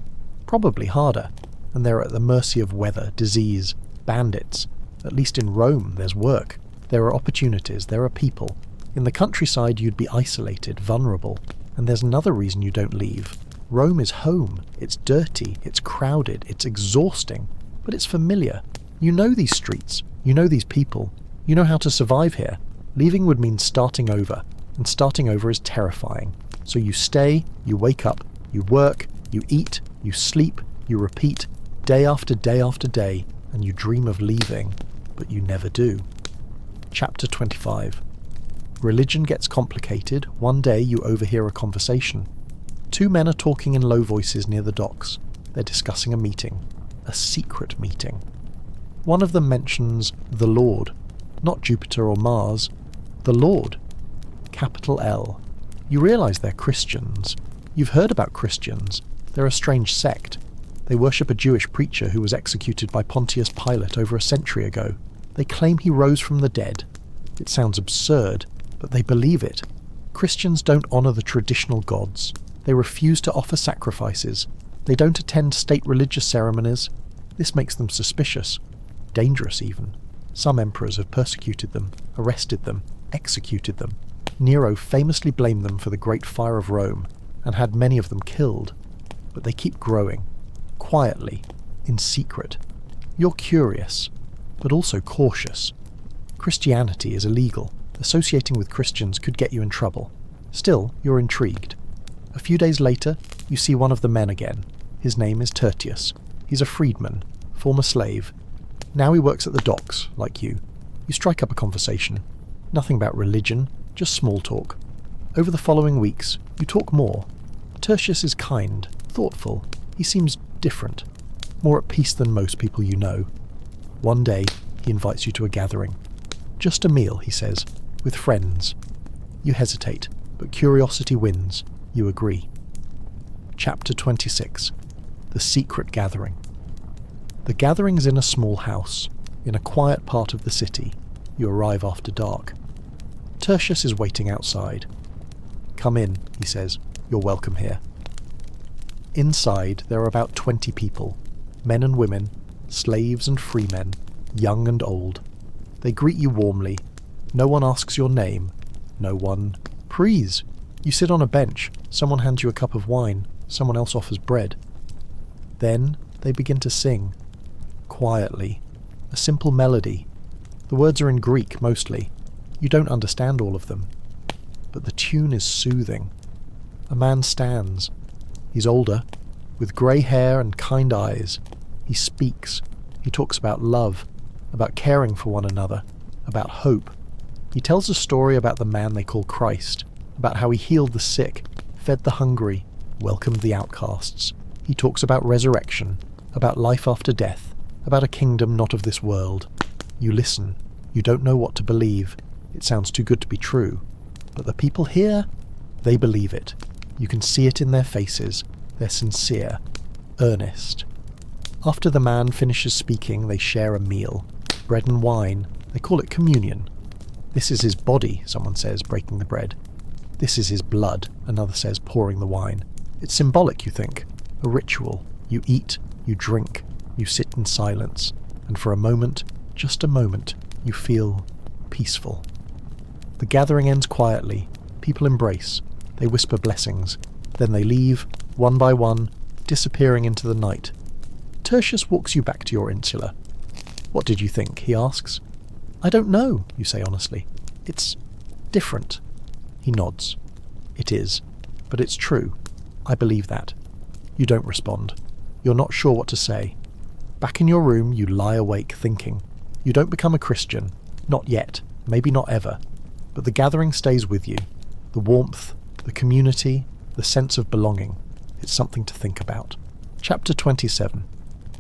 probably harder, and they're at the mercy of weather, disease, bandits. At least in Rome there's work, there are opportunities, there are people. In the countryside you'd be isolated, vulnerable, and there's another reason you don't leave. Rome is home. It's dirty, it's crowded, it's exhausting, but it's familiar. You know these streets, you know these people, you know how to survive here. Leaving would mean starting over, and starting over is terrifying. So you stay, you wake up, you work, you eat, you sleep, you repeat, day after day after day, and you dream of leaving, but you never do. Chapter 25. Religion gets complicated. One day you overhear a conversation. Two men are talking in low voices near the docks. They're discussing a meeting. A secret meeting. One of them mentions the Lord. Not Jupiter or Mars. The Lord. Capital L. You realise they're Christians. You've heard about Christians. They're a strange sect. They worship a Jewish preacher who was executed by Pontius Pilate over a century ago. They claim he rose from the dead. It sounds absurd, but they believe it. Christians don't honour the traditional gods. They refuse to offer sacrifices. They don't attend state religious ceremonies. This makes them suspicious. Dangerous even. Some emperors have persecuted them, arrested them, executed them. Nero famously blamed them for the Great Fire of Rome, and had many of them killed. But they keep growing. Quietly. In secret. You're curious, but also cautious. Christianity is illegal. Associating with Christians could get you in trouble. Still, you're intrigued. A few days later, you see one of the men again. His name is Tertius. He's a freedman, former slave. Now he works at the docks, like you. You strike up a conversation. Nothing about religion, just small talk. Over the following weeks, you talk more. Tertius is kind, thoughtful. He seems different. More at peace than most people you know. One day, he invites you to a gathering. Just a meal, he says, with friends. You hesitate, but curiosity wins. You agree. Chapter 26. The Secret Gathering. The gathering's in a small house, in a quiet part of the city. You arrive after dark. Tertius is waiting outside. Come in, he says. You're welcome here. Inside, there are about 20 people, men and women, slaves and freemen, young and old. They greet you warmly. No one asks your name. No one prees. You sit on a bench. Someone hands you a cup of wine. Someone else offers bread. Then they begin to sing. Quietly. A simple melody. The words are in Greek, mostly. You don't understand all of them. But the tune is soothing. A man stands. He's older, with grey hair and kind eyes. He speaks. He talks about love, about caring for one another, about hope. He tells a story about the man they call Christ, about how he healed the sick, fed the hungry, welcomed the outcasts. He talks about resurrection, about life after death, about a kingdom not of this world. You listen. You don't know what to believe. It sounds too good to be true. But the people here, they believe it. You can see it in their faces. They're sincere, earnest. After the man finishes speaking, they share a meal. Bread and wine. They call it communion. This is his body, someone says, breaking the bread. This is his blood, another says, pouring the wine. It's symbolic, you think. A ritual. You eat, you drink. You sit in silence, and for a moment, just a moment, you feel peaceful. The gathering ends quietly. People embrace. They whisper blessings. Then they leave, one by one, disappearing into the night. Tertius walks you back to your insula. "What did you think?" he asks. "I don't know," you say honestly. "It's different." He nods. "It is. But it's true. I believe that." You don't respond. You're not sure what to say. Back in your room, you lie awake thinking. You don't become a Christian. Not yet. Maybe not ever. But the gathering stays with you. The warmth, the community, the sense of belonging. It's something to think about. Chapter 27.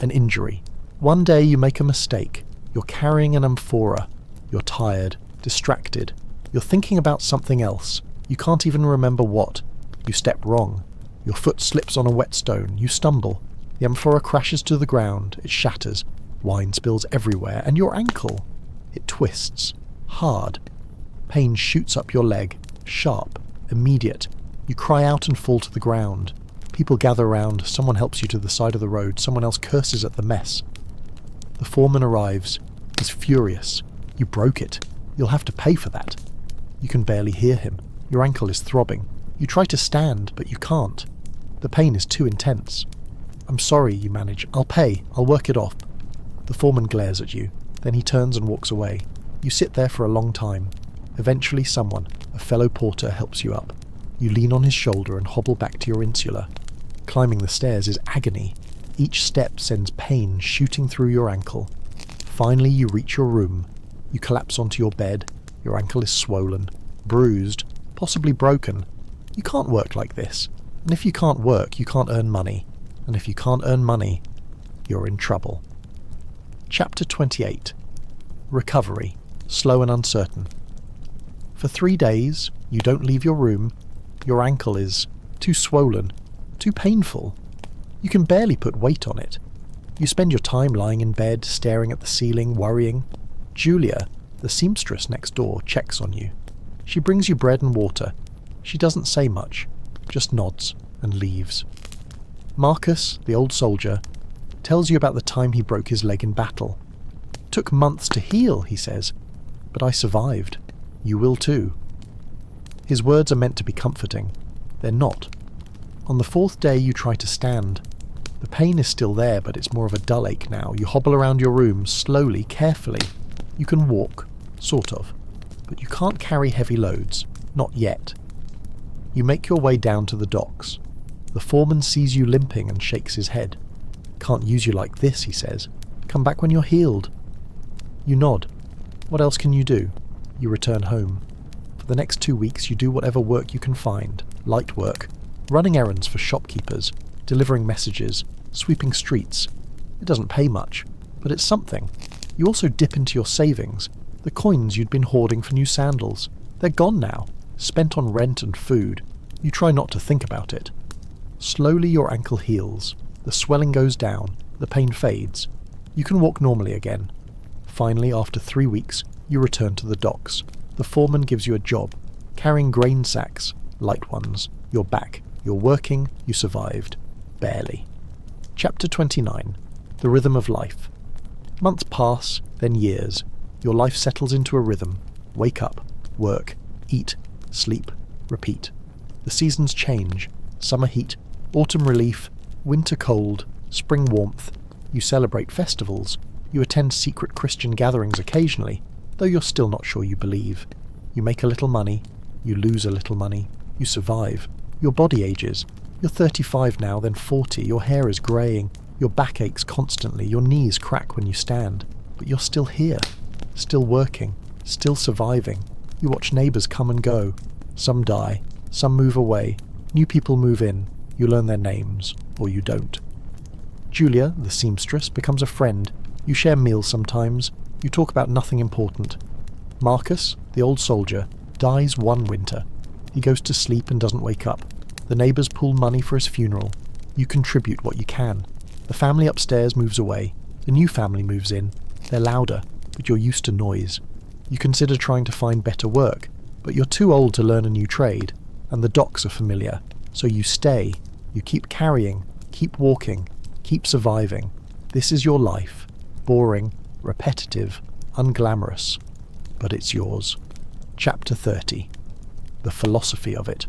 An injury. One day you make a mistake. You're carrying an amphora. You're tired, distracted. You're thinking about something else. You can't even remember what. You step wrong. Your foot slips on a wet stone. You stumble. The amphora crashes to the ground. It shatters. Wine spills everywhere. And your ankle. It twists. Hard. Pain shoots up your leg. Sharp. Immediate. You cry out and fall to the ground. People gather around. Someone helps you to the side of the road. Someone else curses at the mess. The foreman arrives. He's furious. You broke it. You'll have to pay for that. You can barely hear him. Your ankle is throbbing. You try to stand, but you can't. The pain is too intense. "I'm sorry," you manage. "I'll pay. I'll work it off." The foreman glares at you. Then he turns and walks away. You sit there for a long time. Eventually someone, a fellow porter, helps you up. You lean on his shoulder and hobble back to your insula. Climbing the stairs is agony. Each step sends pain shooting through your ankle. Finally you reach your room. You collapse onto your bed. Your ankle is swollen, bruised, possibly broken. You can't work like this. And if you can't work, you can't earn money. And if you can't earn money, you're in trouble. Chapter 28. Recovery. Slow and uncertain. For 3 days, you don't leave your room. Your ankle is too swollen, too painful. You can barely put weight on it. You spend your time lying in bed, staring at the ceiling, worrying. Julia, the seamstress next door, checks on you. She brings you bread and water. She doesn't say much, just nods and leaves. Marcus, the old soldier, tells you about the time he broke his leg in battle. "Took months to heal," he says, "but I survived. You will too." His words are meant to be comforting. They're not. On the 4th day you try to stand. The pain is still there, but it's more of a dull ache now. You hobble around your room, slowly, carefully. You can walk, sort of, but you can't carry heavy loads. Not yet. You make your way down to the docks. The foreman sees you limping and shakes his head. "Can't use you like this," he says. "Come back when you're healed." You nod. What else can you do? You return home. For the next 2 weeks you do whatever work you can find. Light work. Running errands for shopkeepers. Delivering messages. Sweeping streets. It doesn't pay much, but it's something. You also dip into your savings. The coins you'd been hoarding for new sandals. They're gone now. Spent on rent and food. You try not to think about it. Slowly your ankle heals. The swelling goes down. The pain fades. You can walk normally again. Finally, after 3 weeks, you return to the docks. The foreman gives you a job, carrying grain sacks, light ones. You're back. You're working. You survived. Barely. Chapter 29. The rhythm of life. Months pass, then years. Your life settles into a rhythm. Wake up, work, eat, sleep, repeat. The seasons change. Summer heat, autumn relief, winter cold, spring warmth. You celebrate festivals. You attend secret Christian gatherings occasionally, though you're still not sure you believe. You make a little money. You lose a little money. You survive. Your body ages. You're 35 now, then 40. Your hair is greying. Your back aches constantly. Your knees crack when you stand. But you're still here. Still working. Still surviving. You watch neighbours come and go. Some die. Some move away. New people move in. You learn their names. Or you don't. Julia, the seamstress, becomes a friend. You share meals sometimes. You talk about nothing important. Marcus, the old soldier, dies one winter. He goes to sleep and doesn't wake up. The neighbours pool money for his funeral. You contribute what you can. The family upstairs moves away. The new family moves in. They're louder, but you're used to noise. You consider trying to find better work, but you're too old to learn a new trade, and the docks are familiar. So you stay. You keep carrying, keep walking, keep surviving. This is your life. Boring, repetitive, unglamorous. But it's yours. Chapter 30. The philosophy of it.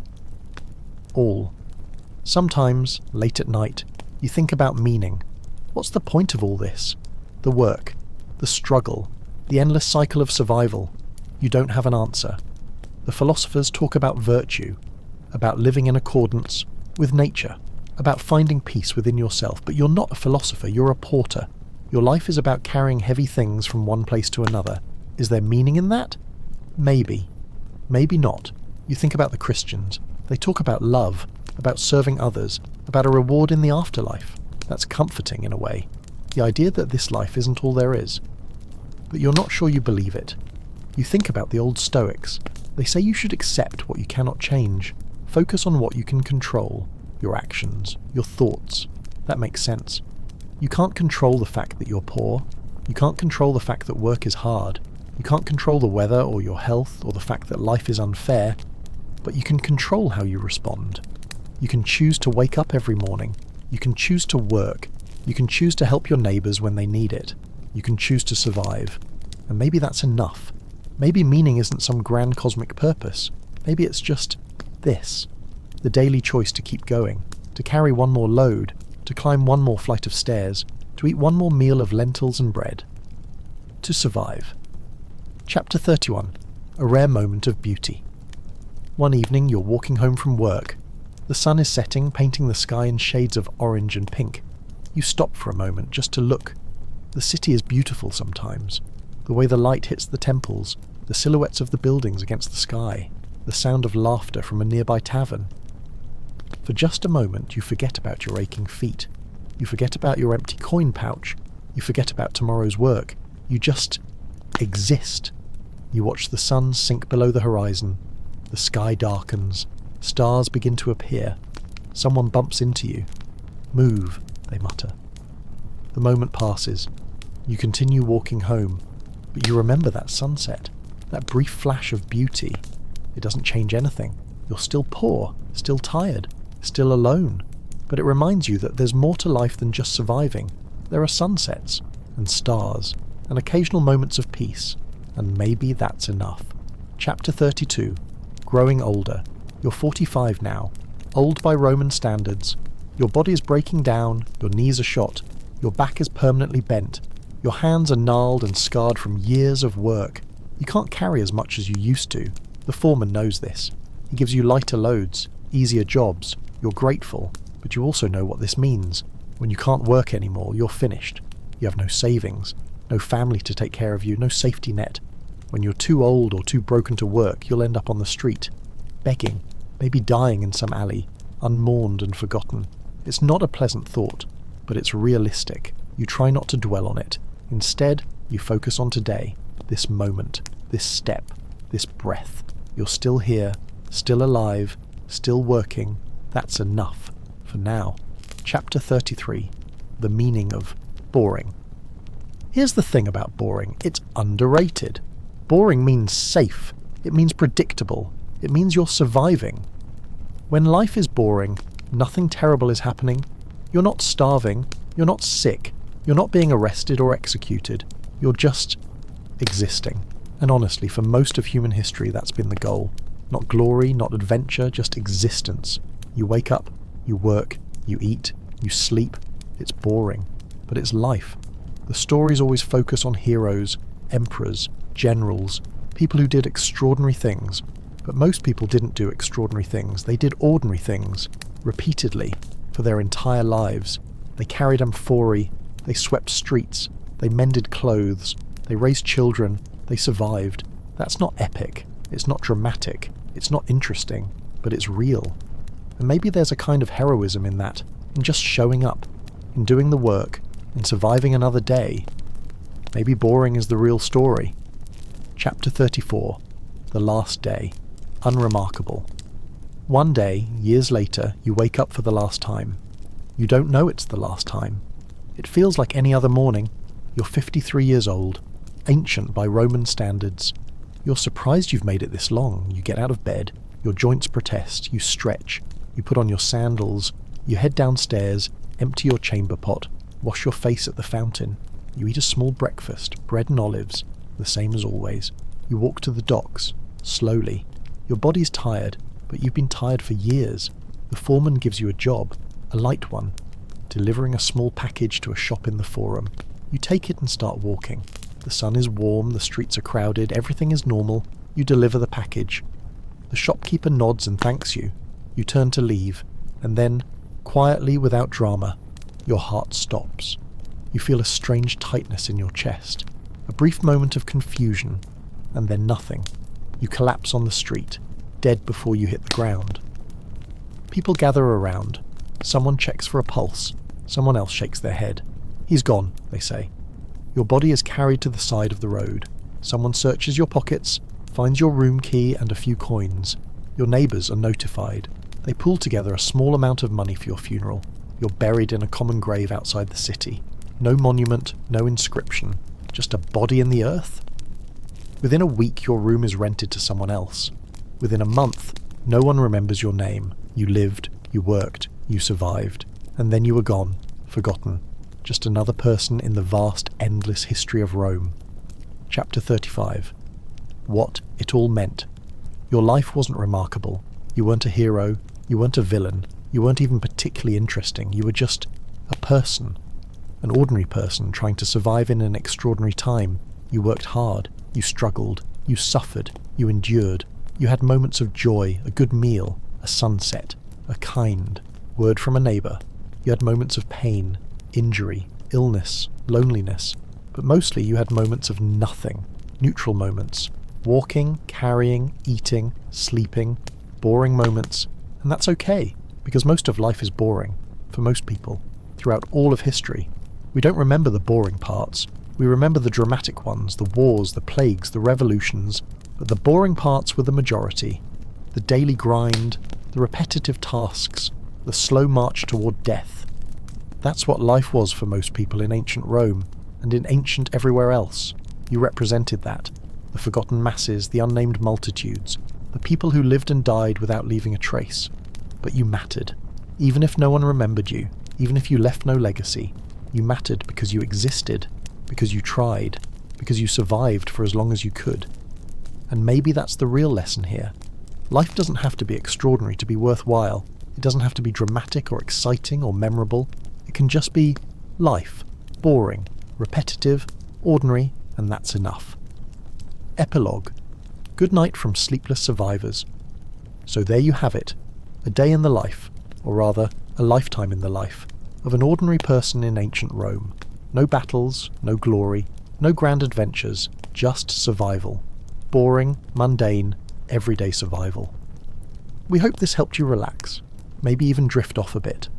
All. Sometimes, late at night, you think about meaning. What's the point of all this? The work, the struggle, the endless cycle of survival. You don't have an answer. The philosophers talk about virtue, about living in accordance with nature, about finding peace within yourself, but you're not a philosopher, you're a porter. Your life is about carrying heavy things from one place to another. Is there meaning in that? Maybe. Maybe not. You think about the Christians. They talk about love, about serving others, about a reward in the afterlife. That's comforting in a way. The idea that this life isn't all there is. But you're not sure you believe it. You think about the old Stoics. They say you should accept what you cannot change. Focus on what you can control. Your actions, your thoughts. That makes sense. You can't control the fact that you're poor. You can't control the fact that work is hard. You can't control the weather or your health or the fact that life is unfair. But you can control how you respond. You can choose to wake up every morning. You can choose to work. You can choose to help your neighbours when they need it. You can choose to survive. And maybe that's enough. Maybe meaning isn't some grand cosmic purpose. Maybe it's just this. The daily choice to keep going, to carry one more load, to climb one more flight of stairs, to eat one more meal of lentils and bread. To survive. Chapter 31. A rare moment of beauty. One evening you're walking home from work. The sun is setting, painting the sky in shades of orange and pink. You stop for a moment just to look. The city is beautiful sometimes. The way the light hits the temples, the silhouettes of the buildings against the sky, the sound of laughter from a nearby tavern. For just a moment you forget about your aching feet. You forget about your empty coin pouch. You forget about tomorrow's work. You just exist. You watch the sun sink below the horizon. The sky darkens. Stars begin to appear. Someone bumps into you. Move, they mutter. The moment passes. You continue walking home, but you remember that sunset, that brief flash of beauty. It doesn't change anything. You're still poor, still tired, still alone. But it reminds you that there's more to life than just surviving. There are sunsets, and stars, and occasional moments of peace. And maybe that's enough. Chapter 32. Growing older. You're 45 now, old by Roman standards. Your body is breaking down, your knees are shot, your back is permanently bent, your hands are gnarled and scarred from years of work. You can't carry as much as you used to. The foreman knows this. He gives you lighter loads, easier jobs. You're grateful, but you also know what this means. When you can't work anymore, you're finished. You have no savings, no family to take care of you, no safety net. When you're too old or too broken to work, you'll end up on the street, begging, maybe dying in some alley, unmourned and forgotten. It's not a pleasant thought, but it's realistic. You try not to dwell on it. Instead, you focus on today, this moment, this step, this breath. You're still here, still alive, still working. That's enough, for now. Chapter 33. The meaning of boring. Here's the thing about boring. It's underrated. Boring means safe. It means predictable. It means you're surviving. When life is boring, nothing terrible is happening. You're not starving. You're not sick. You're not being arrested or executed. You're just existing. And honestly, for most of human history, that's been the goal. Not glory, not adventure, just existence. You wake up, you work, you eat, you sleep. It's boring, but it's life. The stories always focus on heroes, emperors, generals, people who did extraordinary things. But most people didn't do extraordinary things. They did ordinary things, repeatedly, for their entire lives. They carried amphorae, they swept streets, they mended clothes, they raised children, they survived. That's not epic, it's not dramatic, it's not interesting, but it's real. And maybe there's a kind of heroism in that, in just showing up, in doing the work, in surviving another day. Maybe boring is the real story. Chapter 34. The last day. Unremarkable. One day, years later, you wake up for the last time. You don't know it's the last time. It feels like any other morning. You're 53 years old, ancient by Roman standards. You're surprised you've made it this long. You get out of bed, your joints protest, you stretch, you put on your sandals, you head downstairs, empty your chamber pot, wash your face at the fountain. You eat a small breakfast, bread and olives, the same as always. You walk to the docks, slowly. Your body's tired, but you've been tired for years. The foreman gives you a job, a light one, delivering a small package to a shop in the Forum. You take it and start walking. The sun is warm, the streets are crowded, everything is normal. You deliver the package. The shopkeeper nods and thanks you. You turn to leave, and then, quietly without drama, your heart stops. You feel a strange tightness in your chest, a brief moment of confusion, and then nothing. You collapse on the street, dead before you hit the ground. People gather around. Someone checks for a pulse. Someone else shakes their head. He's gone, they say. Your body is carried to the side of the road. Someone searches your pockets, finds your room key and a few coins. Your neighbours are notified. They pool together a small amount of money for your funeral. You're buried in a common grave outside the city. No monument, no inscription, just a body in the earth. Within a week, your room is rented to someone else. Within a month, no one remembers your name. You lived, you worked, you survived, and then you were gone, forgotten. Just another person in the vast, endless history of Rome. Chapter 35. What it all meant. Your life wasn't remarkable. You weren't a hero. You weren't a villain. You weren't even particularly interesting. You were just a person. An ordinary person trying to survive in an extraordinary time. You worked hard. You struggled. You suffered. You endured. You had moments of joy, a good meal, a sunset, a kind word from a neighbour. You had moments of pain, injury, illness, loneliness. But mostly you had moments of nothing. Neutral moments. Walking, carrying, eating, sleeping. Boring moments. And that's okay, because most of life is boring, for most people, throughout all of history. We don't remember the boring parts. We remember the dramatic ones, the wars, the plagues, the revolutions, but the boring parts were the majority. The daily grind, the repetitive tasks, the slow march toward death. That's what life was for most people in ancient Rome, and in ancient everywhere else. You represented that. The forgotten masses, the unnamed multitudes, the people who lived and died without leaving a trace. But you mattered. Even if no one remembered you, even if you left no legacy, you mattered because you existed, because you tried, because you survived for as long as you could. And maybe that's the real lesson here. Life doesn't have to be extraordinary to be worthwhile. It doesn't have to be dramatic or exciting or memorable. It can just be life, boring, repetitive, ordinary, and that's enough. Epilogue. Good night from sleepless survivors. So there you have it. A day in the life, or rather, a lifetime in the life, of an ordinary person in ancient Rome. No battles, no glory, no grand adventures, just survival. Boring, mundane, everyday survival. We hope this helped you relax, maybe even drift off a bit.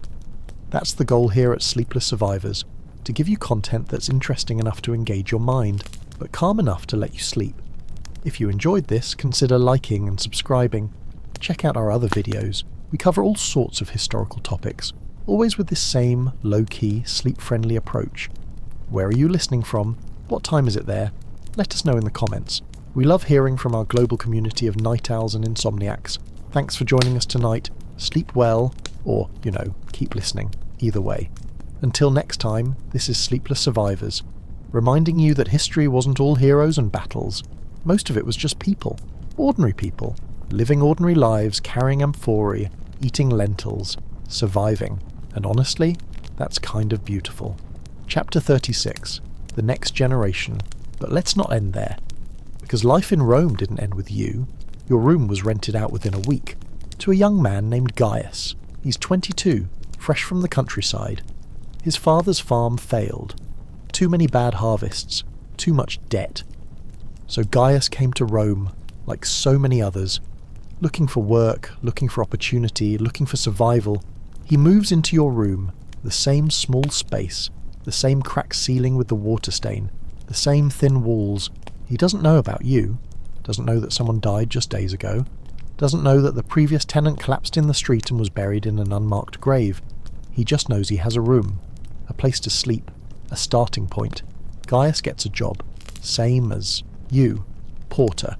That's the goal here at Sleepless Survivors, to give you content that's interesting enough to engage your mind, but calm enough to let you sleep. If you enjoyed this, consider liking and subscribing. Check out our other videos. We cover all sorts of historical topics, always with this same low-key, sleep-friendly approach. Where are you listening from? What time is it there? Let us know in the comments. We love hearing from our global community of night owls and insomniacs. Thanks for joining us tonight. Sleep well, or, keep listening. Either way. Until next time, this is Sleepless Survivors, reminding you that history wasn't all heroes and battles. Most of it was just people. Ordinary people. Living ordinary lives, carrying amphorae, eating lentils, surviving. And honestly, that's kind of beautiful. Chapter 36. The next generation. But let's not end there. Because life in Rome didn't end with you. Your room was rented out within a week. To a young man named Gaius. He's 22, fresh from the countryside. His father's farm failed. Too many bad harvests. Too much debt. So Gaius came to Rome, like so many others, looking for work, looking for opportunity, looking for survival. He moves into your room, the same small space, the same cracked ceiling with the water stain, the same thin walls. He doesn't know about you, doesn't know that someone died just days ago, doesn't know that the previous tenant collapsed in the street and was buried in an unmarked grave. He just knows he has a room, a place to sleep, a starting point. Gaius gets a job, same as you, porter,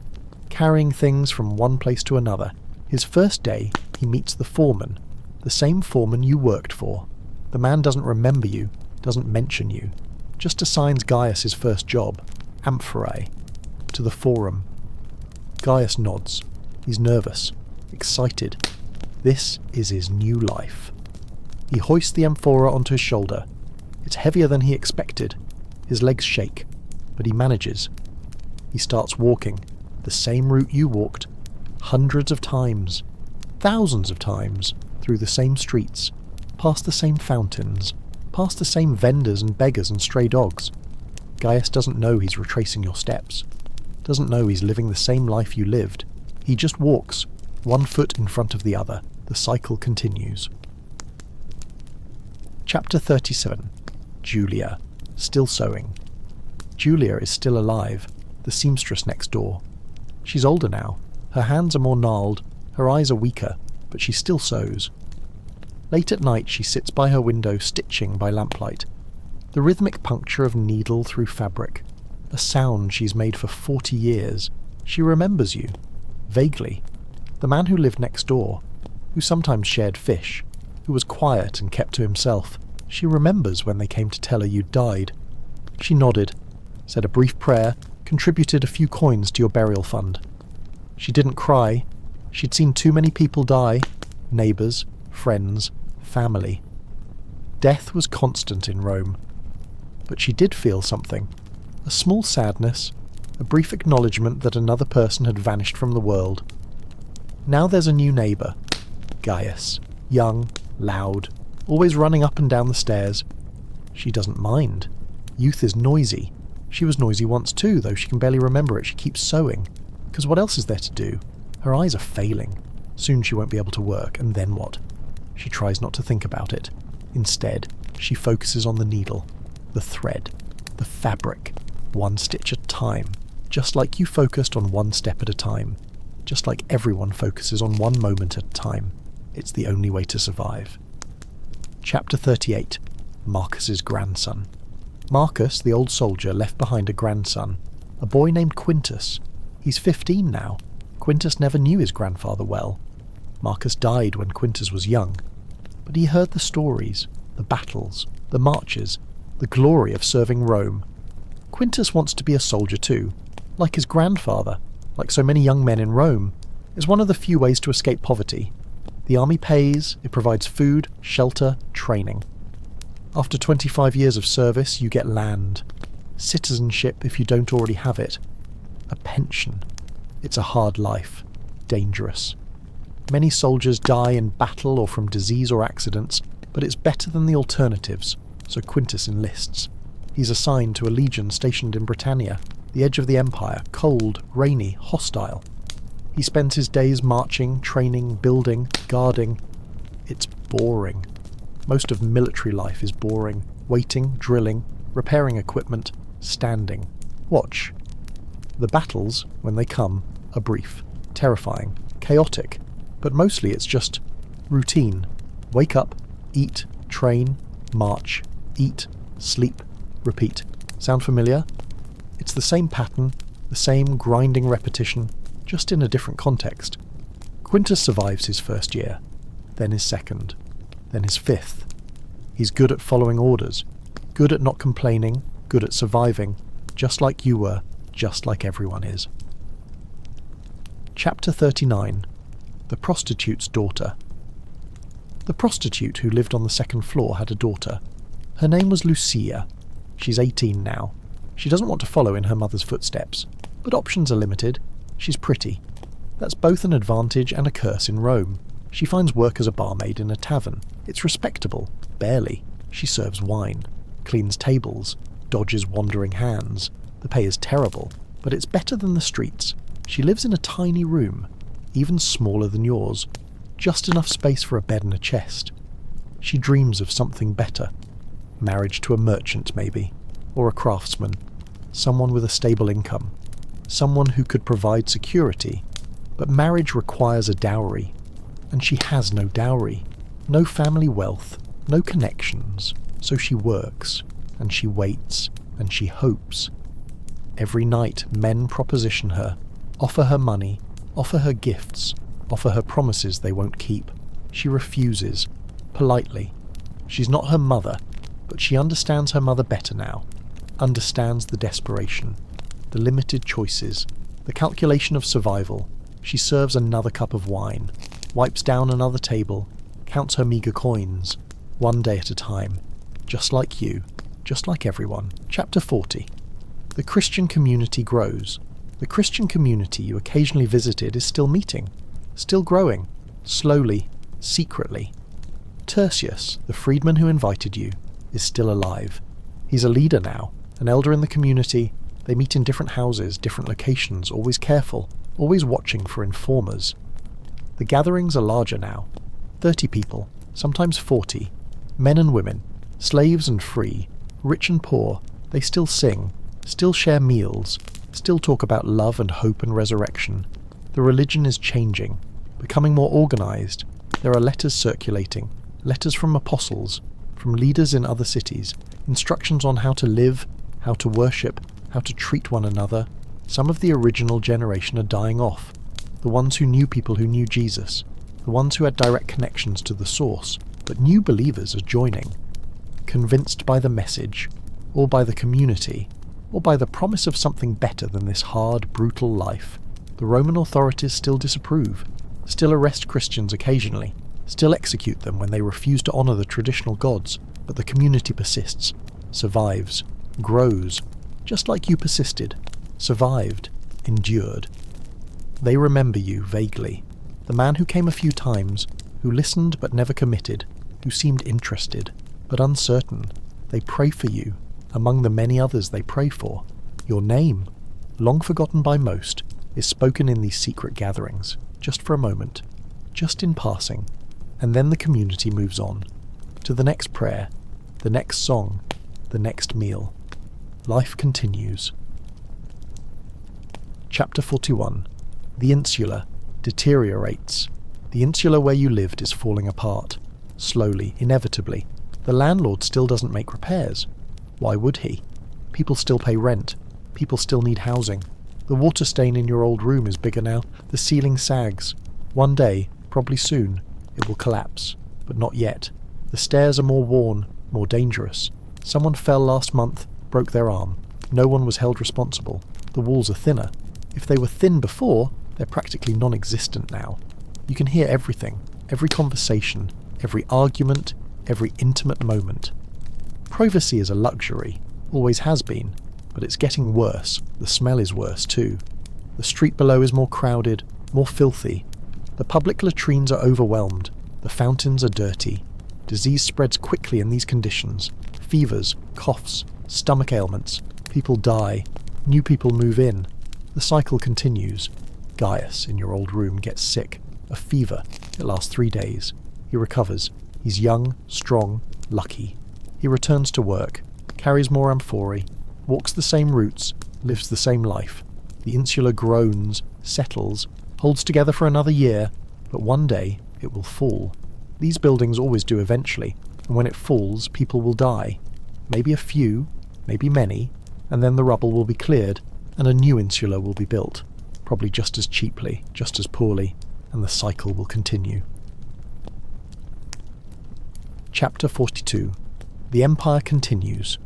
carrying things from one place to another. His first day, he meets the foreman, the same foreman you worked for. The man doesn't remember you, doesn't mention you, just assigns Gaius his first job, amphorae, to the forum. Gaius nods. He's nervous, excited. This is his new life. He hoists the amphora onto his shoulder. It's heavier than he expected. His legs shake, but he manages. He starts walking, the same route you walked, hundreds of times, thousands of times, through the same streets, past the same fountains, past the same vendors and beggars and stray dogs. Gaius doesn't know he's retracing your steps, doesn't know he's living the same life you lived. He just walks, one foot in front of the other. The cycle continues. Chapter 37. Julia, still sewing. Julia is still alive, the seamstress next door. She's older now. Her hands are more gnarled, her eyes are weaker, but she still sews. Late at night she sits by her window stitching by lamplight. The rhythmic puncture of needle through fabric, a sound she's made for 40 years. She remembers you, vaguely. The man who lived next door, who sometimes shared fish, who was quiet and kept to himself. She remembers when they came to tell her you'd died. She nodded, said a brief prayer, contributed a few coins to your burial fund. She didn't cry. She'd seen too many people die, neighbours, friends, family. Death was constant in Rome. But she did feel something. A small sadness, a brief acknowledgement that another person had vanished from the world. Now there's a new neighbour, Gaius, young, loud, always running up and down the stairs. She doesn't mind. Youth is noisy. She was noisy once too, though she can barely remember it. She keeps sewing. Because what else is there to do? Her eyes are failing. Soon she won't be able to work, and then what? She tries not to think about it. Instead, she focuses on the needle, the thread, the fabric, one stitch at a time, just like you focused on one step at a time, just like everyone focuses on one moment at a time. It's the only way to survive. Chapter 38. Marcus's grandson. Marcus, the old soldier, left behind a grandson, a boy named Quintus. He's 15 now. Quintus never knew his grandfather well. Marcus died when Quintus was young, but he heard the stories, the battles, the marches, the glory of serving Rome. Quintus wants to be a soldier too, like his grandfather, like so many young men in Rome. It's one of the few ways to escape poverty. The army pays, it provides food, shelter, training. After 25 years of service, you get land, citizenship if you don't already have it, a pension. It's a hard life, dangerous. Many soldiers die in battle or from disease or accidents, but it's better than the alternatives, so Quintus enlists. He's assigned to a legion stationed in Britannia, the edge of the empire, cold, rainy, hostile. He spends his days marching, training, building, guarding. It's boring. Most of military life is boring. Waiting, drilling, repairing equipment, standing. Watch. The battles, when they come, are brief, terrifying, chaotic, but mostly it's just routine. Wake up, eat, train, march, eat, sleep, repeat. Sound familiar? It's the same pattern, the same grinding repetition, just in a different context. Quintus survives his first year, then his second, then his fifth. He's good at following orders, good at not complaining, good at surviving, just like you were, just like everyone is. Chapter 39. The Prostitute's Daughter. The prostitute who lived on the second floor had a daughter. Her name was Lucia. She's 18 now. She doesn't want to follow in her mother's footsteps, but options are limited. She's pretty. That's both an advantage and a curse in Rome. She finds work as a barmaid in a tavern. It's respectable, barely. She serves wine, cleans tables, dodges wandering hands. The pay is terrible, but it's better than the streets. She lives in a tiny room, even smaller than yours, just enough space for a bed and a chest. She dreams of something better. Marriage to a merchant, maybe, or a craftsman, someone with a stable income, someone who could provide security. But marriage requires a dowry, and she has no dowry, no family wealth, no connections, so she works, and she waits, and she hopes. Every night men proposition her, offer her money, offer her gifts, offer her promises they won't keep. She refuses, politely. She's not her mother. but she understands her mother better now, understands the desperation, the limited choices, the calculation of survival. She serves another cup of wine, wipes down another table, counts her meagre coins, one day at a time, just like you, just like everyone. Chapter 40. The Christian community grows. The Christian community you occasionally visited is still meeting, still growing, slowly, secretly. Tertius, the freedman who invited you, is still alive. He's a leader now, an elder in the community. They meet in different houses, different locations, always careful, always watching for informers. The gatherings are larger now. 30 people, sometimes 40, men and women, slaves and free, rich and poor. They still sing, still share meals, still talk about love and hope and resurrection. The religion is changing, becoming more organized. There are letters circulating, letters from apostles, from leaders in other cities, instructions on how to live, how to worship, how to treat one another. Some of the original generation are dying off, the ones who knew people who knew Jesus, the ones who had direct connections to the source, but new believers are joining, convinced by the message, or by the community, or by the promise of something better than this hard, brutal life. The Roman authorities still disapprove, still arrest Christians occasionally, still execute them when they refuse to honour the traditional gods, but the community persists, survives, grows, just like you persisted, survived, endured. They remember you vaguely, the man who came a few times, who listened but never committed, who seemed interested, but uncertain. They pray for you, among the many others they pray for. Your name, long forgotten by most, is spoken in these secret gatherings, just for a moment, just in passing, and then the community moves on, to the next prayer, the next song, the next meal. Life continues. Chapter 41. The insula deteriorates. The insula where you lived is falling apart, slowly, inevitably. The landlord still doesn't make repairs. Why would he? People still pay rent. People still need housing. The water stain in your old room is bigger now. The ceiling sags. One day, probably soon, it will collapse, but not yet. The stairs are more worn, more dangerous. Someone fell last month, broke their arm. No one was held responsible. The walls are thinner. If they were thin before, they're practically non-existent now. You can hear everything, every conversation, every argument, every intimate moment. Privacy is a luxury, always has been, but it's getting worse. The smell is worse too. The street below is more crowded, more filthy. The public latrines are overwhelmed. The fountains are dirty. Disease spreads quickly in these conditions. Fevers, coughs, stomach ailments. People die. New people move in. The cycle continues. Gaius, in your old room, gets sick. A fever. It lasts 3 days. He recovers. He's young, strong, lucky. He returns to work, carries more amphorae, walks the same routes, lives the same life. The insula groans, settles, holds together for another year, but one day it will fall. These buildings always do eventually, and when it falls, people will die. Maybe a few, maybe many, and then the rubble will be cleared, and a new insula will be built, probably just as cheaply, just as poorly, and the cycle will continue. Chapter 42. The Empire continues.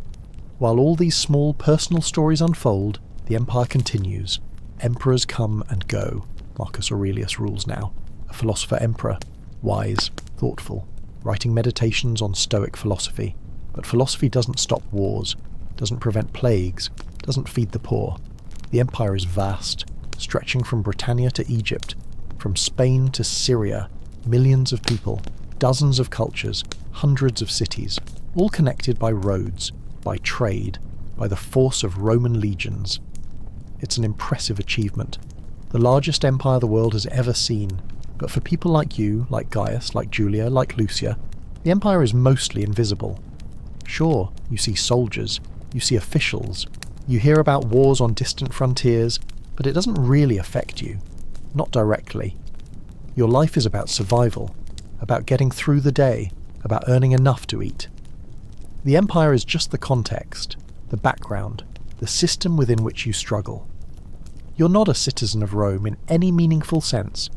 While all these small personal stories unfold, the Empire continues. Emperors come and go. Marcus Aurelius rules now. A philosopher-emperor, wise, thoughtful, writing meditations on Stoic philosophy. But philosophy doesn't stop wars, doesn't prevent plagues, doesn't feed the poor. The Empire is vast, stretching from Britannia to Egypt, from Spain to Syria, millions of people, dozens of cultures, hundreds of cities, all connected by roads, by trade, by the force of Roman legions. It's an impressive achievement, the largest empire the world has ever seen, but for people like you, like Gaius, like Julia, like Lucia, the empire is mostly invisible. Sure, you see soldiers, you see officials, you hear about wars on distant frontiers, but it doesn't really affect you, not directly. Your life is about survival, about getting through the day, about earning enough to eat. The empire is just the context, the background, the system within which you struggle. You're not a citizen of Rome in any meaningful sense.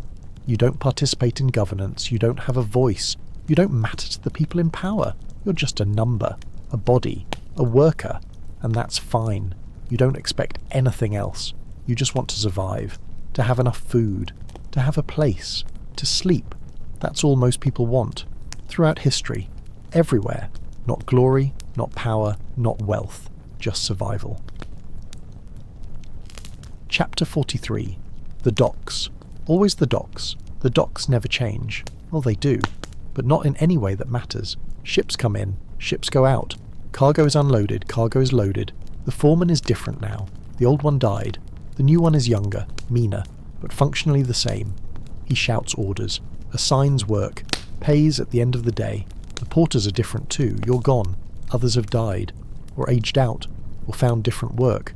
You don't participate in governance, you don't have a voice, you don't matter to the people in power, you're just a number. a body, a worker, and that's fine. You don't expect anything else. You just want to survive, to have enough food, to have a place, to sleep. That's all most people want. Throughout history, everywhere. Not glory, not power, not wealth, just survival. Chapter 43. The docks. Always the docks. The docks never change. Well, they do, but not in any way that matters. Ships come in, ships go out. Cargo is unloaded, cargo is loaded. The foreman is different now. The old one died. The new one is younger, meaner, but functionally the same. He shouts orders, assigns work, pays at the end of the day. The porters are different too. You're gone. Others have died, or aged out, or found different work.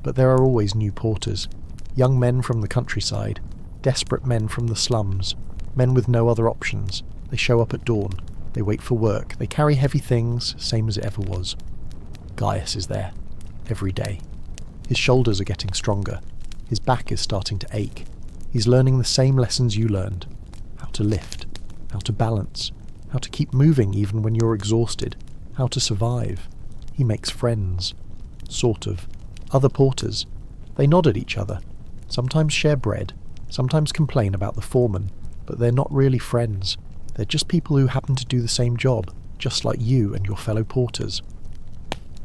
But there are always new porters. Young men from the countryside, desperate men from the slums, men with no other options. They show up at dawn. They wait for work. They carry heavy things, same as it ever was. Gaius is there, every day. His shoulders are getting stronger. His back is starting to ache. He's learning the same lessons you learned. How to lift, how to balance, how to keep moving even when you're exhausted, how to survive. He makes friends. Sort of. Other porters. They nod at each other. Sometimes share bread. Sometimes complain about the foreman. But they're not really friends. They're just people who happen to do the same job, just like you and your fellow porters.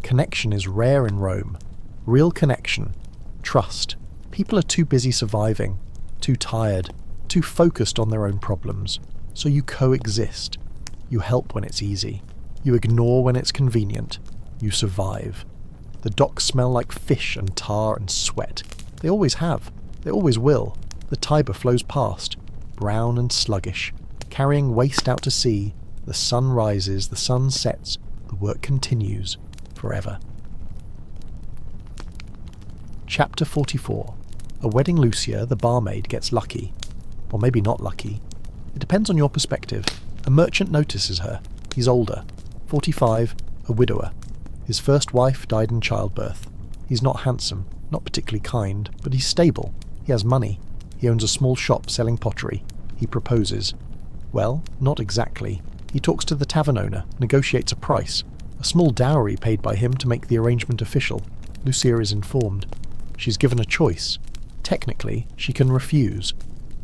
Connection is rare in Rome. Real connection. Trust. People are too busy surviving, too tired, too focused on their own problems. So you coexist. You help when it's easy. You ignore when it's convenient. You survive. The docks smell like fish and tar and sweat. They always have. They always will. The Tiber flows past, brown and sluggish, carrying waste out to sea. The sun rises, the sun sets, the work continues, forever. Chapter 44. A wedding Lucia, the barmaid, gets lucky. Or maybe not lucky. It depends on your perspective. A merchant notices her. He's older. 45, a widower. His first wife died in childbirth. He's not handsome, not particularly kind, but he's stable. He has money. He owns a small shop selling pottery. He proposes. Well, not exactly. He talks to the tavern owner, negotiates a price. A small dowry paid by him to make the arrangement official. Lucia is informed. She's given a choice. Technically, she can refuse.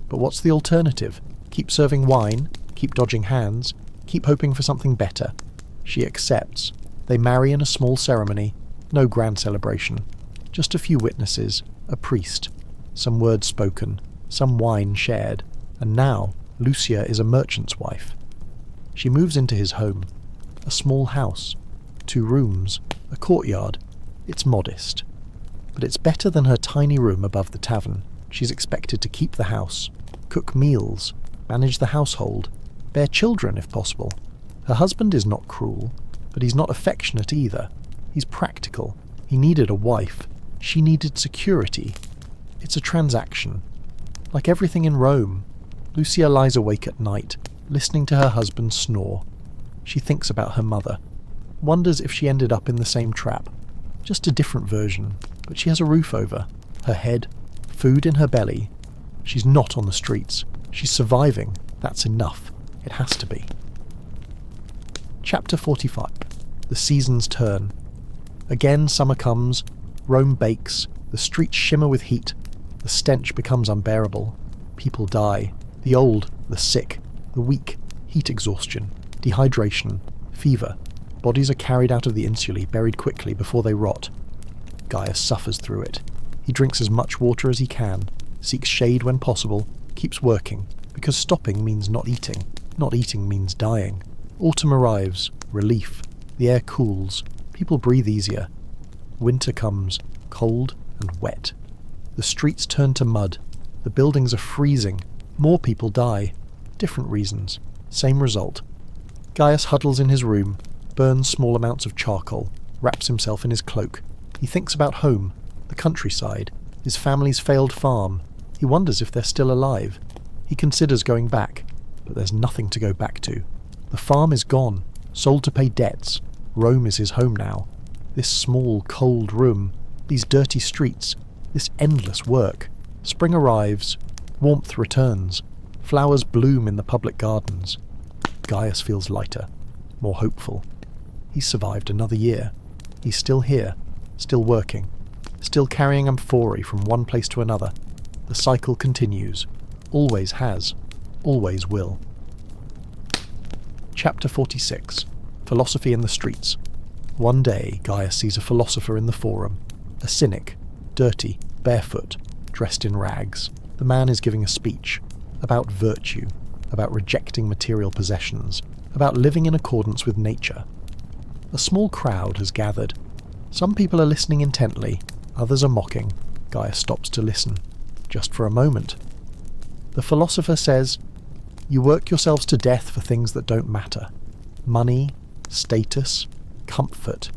But what's the alternative? Keep serving wine, keep dodging hands, keep hoping for something better. She accepts. They marry in a small ceremony, no grand celebration. Just a few witnesses, a priest, some words spoken, some wine shared, and now Lucia is a merchant's wife. She moves into his home. A small house, 2 rooms, a courtyard. It's modest. But it's better than her tiny room above the tavern. She's expected to keep the house, cook meals, manage the household, bear children if possible. Her husband is not cruel, but he's not affectionate either. He's practical. He needed a wife. She needed security. It's a transaction. Like everything in Rome, Lucia lies awake at night, listening to her husband snore. She thinks about her mother, wonders if she ended up in the same trap. Just a different version, but she has a roof over her head, food in her belly. She's not on the streets. She's surviving. That's enough. It has to be. Chapter 45. The seasons turn. Again summer comes. Rome bakes. The streets shimmer with heat. The stench becomes unbearable. People die. The old, the sick, the weak. Heat exhaustion, dehydration, fever. Bodies are carried out of the insulae, buried quickly before they rot. Gaius suffers through it. He drinks as much water as he can, seeks shade when possible, keeps working, because stopping means not eating. Not eating means dying. Autumn arrives, relief. The air cools. People breathe easier. Winter comes, cold and wet. The streets turn to mud. The buildings are freezing. More people die. Different reasons. Same result. Gaius huddles in his room, burns small amounts of charcoal, wraps himself in his cloak. He thinks about home, the countryside, his family's failed farm. He wonders if they're still alive. He considers going back, but there's nothing to go back to. The farm is gone, sold to pay debts. Rome is his home now. This small, cold room, these dirty streets, this endless work. Spring arrives, warmth returns, flowers bloom in the public gardens. Gaius feels lighter, more hopeful. He's survived another year. He's still here, still working, still carrying amphorae from one place to another. The cycle continues. Always has. Always will. Chapter 46. Philosophy in the Streets. One day, Gaius sees a philosopher in the forum. A cynic, dirty, barefoot, dressed in rags. The man is giving a speech about virtue, about rejecting material possessions, about living in accordance with nature. A small crowd has gathered. Some people are listening intently, others are mocking. Gaius stops to listen, just for a moment. The philosopher says, "You work yourselves to death for things that don't matter. Money, status, comfort.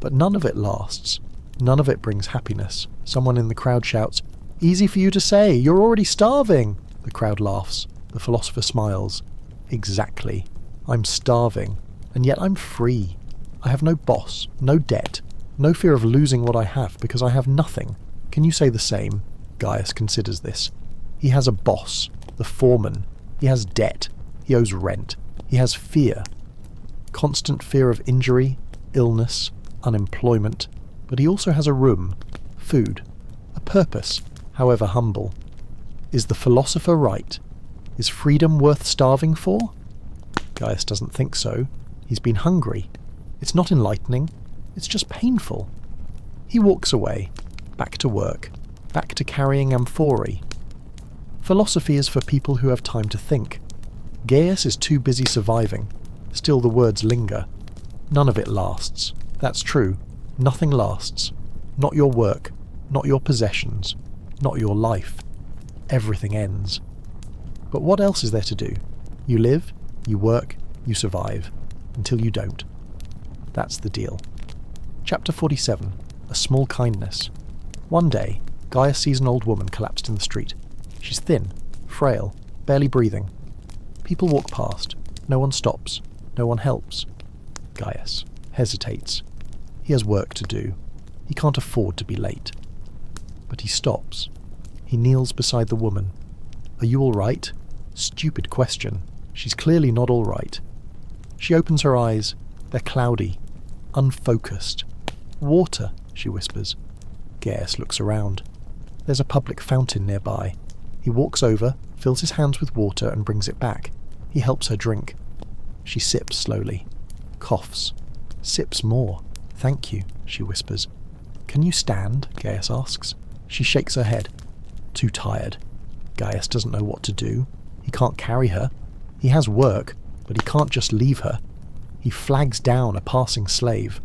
But none of it lasts. None of it brings happiness." Someone in the crowd shouts, "Easy for you to say, you're already starving." The crowd laughs. The philosopher smiles. Exactly. I'm starving, and yet I'm free. I have no boss, no debt, no fear of losing what I have because I have nothing. Can you say the same? Gaius considers this. He has a boss, the foreman. He has debt. He owes rent. He has fear. Constant fear of injury, illness, unemployment. But he also has a room, food, a purpose, however humble. Is the philosopher right? Is freedom worth starving for? Gaius doesn't think so. He's been hungry. It's not enlightening. It's just painful. He walks away, back to work, back to carrying amphorae. Philosophy is for people who have time to think. Gaius is too busy surviving. Still the words linger. None of it lasts. That's true. Nothing lasts. Not your work. Not your possessions. Not your life. Everything ends. But what else is there to do? You live, you work, you survive. Until you don't. That's the deal. Chapter 47. A Small Kindness. One day, Gaius sees an old woman collapsed in the street. She's thin, frail, barely breathing. People walk past. No one stops. No one helps. Gaius hesitates. He has work to do. He can't afford to be late. But he stops. He kneels beside the woman. "Are you all right?" Stupid question. She's clearly not all right. She opens her eyes. They're cloudy, unfocused. "Water," she whispers. Gaius looks around. There's a public fountain nearby. He walks over, fills his hands with water and brings it back. He helps her drink. She sips slowly. Coughs. Sips more. "Thank you," she whispers. "Can you stand?" Gaius asks. She shakes her head. Too tired. Gaius doesn't know what to do. He can't carry her. He has work, but he can't just leave her. He flags down a passing slave.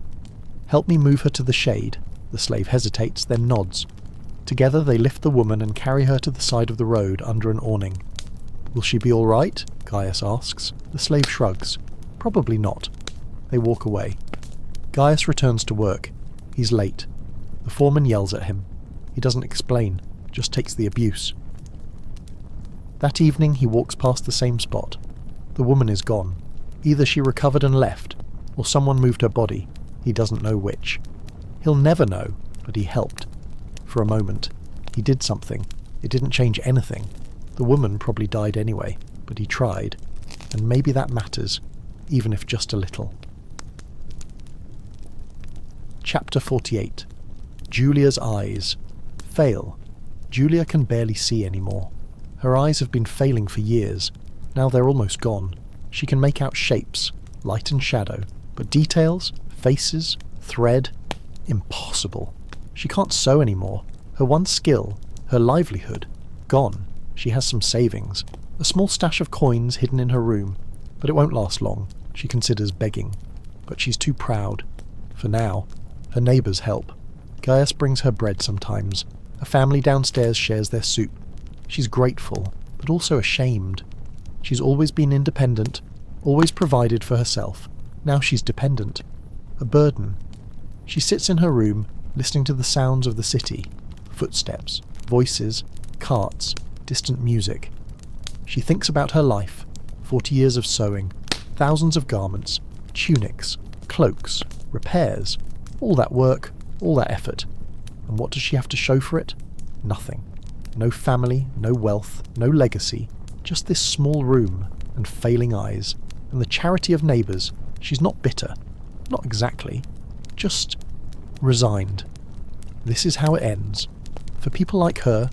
"Help me move her to the shade." The slave hesitates, then nods. Together they lift the woman and carry her to the side of the road under an awning. "Will she be all right?" Gaius asks. The slave shrugs. "Probably not." They walk away. Gaius returns to work. He's late. The foreman yells at him. He doesn't explain, just takes the abuse. That evening he walks past the same spot. The woman is gone. Either she recovered and left, or someone moved her body. He doesn't know which. He'll never know, but he helped. For a moment. He did something. It didn't change anything. The woman probably died anyway, but he tried. And maybe that matters, even if just a little. Chapter 48. Julia's eyes. Fail. Julia can barely see anymore. Her eyes have been failing for years. Now they're almost gone. She can make out shapes, light and shadow, but details, faces, thread, impossible. She can't sew anymore. Her one skill, her livelihood, gone. She has some savings, a small stash of coins hidden in her room, but it won't last long. She considers begging, but she's too proud. For now, her neighbours help. Gaius brings her bread sometimes. A family downstairs shares their soup. She's grateful, but also ashamed. She's always been independent, always provided for herself. Now she's dependent. A burden. She sits in her room, listening to the sounds of the city. Footsteps, voices, carts, distant music. She thinks about her life. 40 years of sewing, thousands of garments, tunics, cloaks, repairs. All that work, all that effort. And what does she have to show for it? Nothing. No family, no wealth, no legacy. Just this small room and failing eyes. And the charity of neighbours. She's not bitter. Not exactly. Just resigned. This is how it ends. For people like her,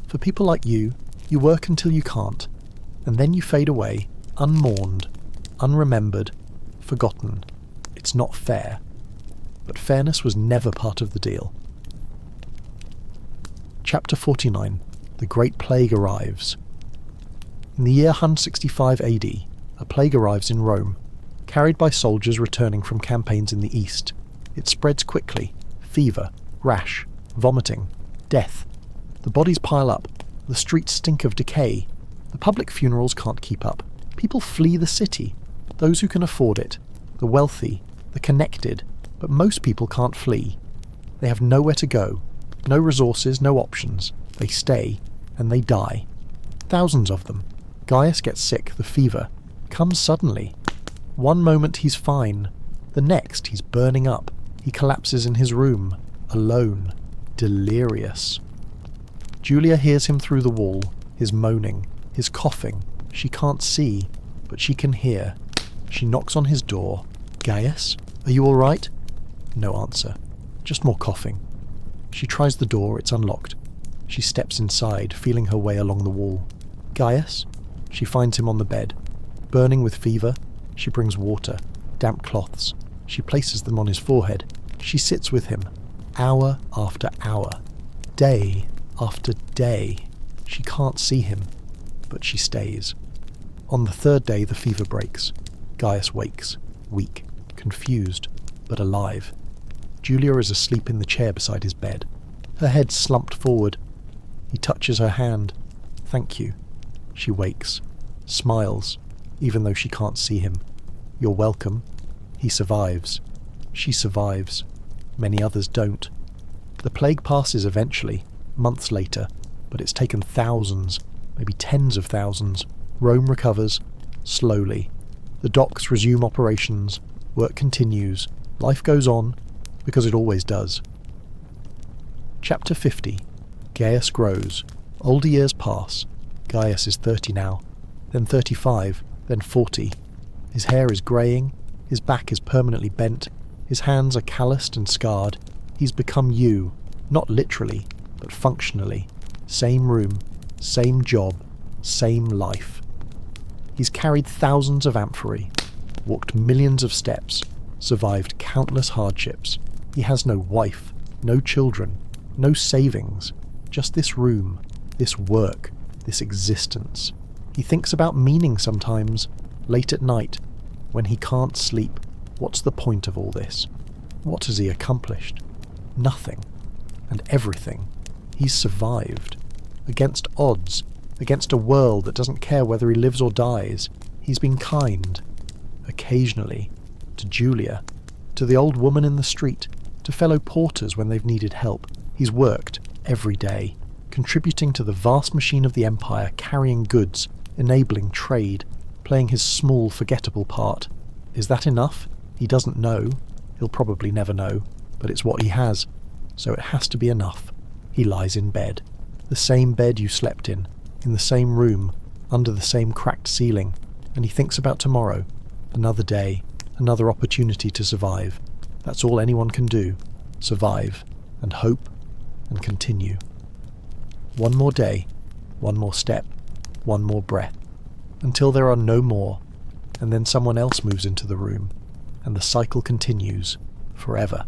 for people like you work until you can't, and then you fade away, unmourned, unremembered, forgotten. It's not fair. But fairness was never part of the deal. Chapter 49. The Great Plague arrives. In the year 165 AD, a plague arrives in Rome, carried by soldiers returning from campaigns in the east. It spreads quickly. Fever, rash, vomiting, death. The bodies pile up. The streets stink of decay. The public funerals can't keep up. People flee the city. Those who can afford it. The wealthy. The connected. But most people can't flee. They have nowhere to go. No resources, no options. They stay, and they die. Thousands of them. Gaius gets sick. The fever comes suddenly. One moment he's fine. The next he's burning up. He collapses in his room, alone, delirious. Julia hears him through the wall, his moaning, his coughing. She can't see, but she can hear. She knocks on his door. Gaius, are you all right? No answer. Just more coughing. She tries the door. It's unlocked. She steps inside, feeling her way along the wall. Gaius? She finds him on the bed. Burning with fever, she brings water, damp cloths. She places them on his forehead. She sits with him, hour after hour, day after day. She can't see him, but she stays. On the third day, the fever breaks. Gaius wakes, weak, confused, but alive. Julia is asleep in the chair beside his bed, her head slumped forward. He touches her hand. Thank you. She wakes, smiles, even though she can't see him. You're welcome. He survives. She survives. Many others don't. The plague passes eventually, months later, but it's taken thousands, maybe tens of thousands. Rome recovers, slowly. The docks resume operations. Work continues. Life goes on, because it always does. Chapter 50. Gaius grows. Older years pass. Gaius is 30 now, then 35, then 40. His hair is greying, his back is permanently bent, his hands are calloused and scarred. He's become you, not literally, but functionally. Same room, same job, same life. He's carried thousands of amphorae, walked millions of steps, survived countless hardships. He has no wife, no children, no savings, just this room, this work, this existence. He thinks about meaning sometimes, late at night, when he can't sleep. What's the point of all this? What has he accomplished? Nothing. And everything. He's survived. Against odds, against a world that doesn't care whether he lives or dies. He's been kind. Occasionally. To Julia. To the old woman in the street. To fellow porters when they've needed help. He's worked every day, contributing to the vast machine of the empire, carrying goods, enabling trade, playing his small, forgettable part. Is that enough? He doesn't know. He'll probably never know. But it's what he has. So it has to be enough. He lies in bed. The same bed you slept in the same room, under the same cracked ceiling. And he thinks about tomorrow. Another day. Another opportunity to survive. That's all anyone can do. Survive. And hope. And continue. One more day. One more step. One more breath. Until there are no more. And then someone else moves into the room. And the cycle continues. Forever.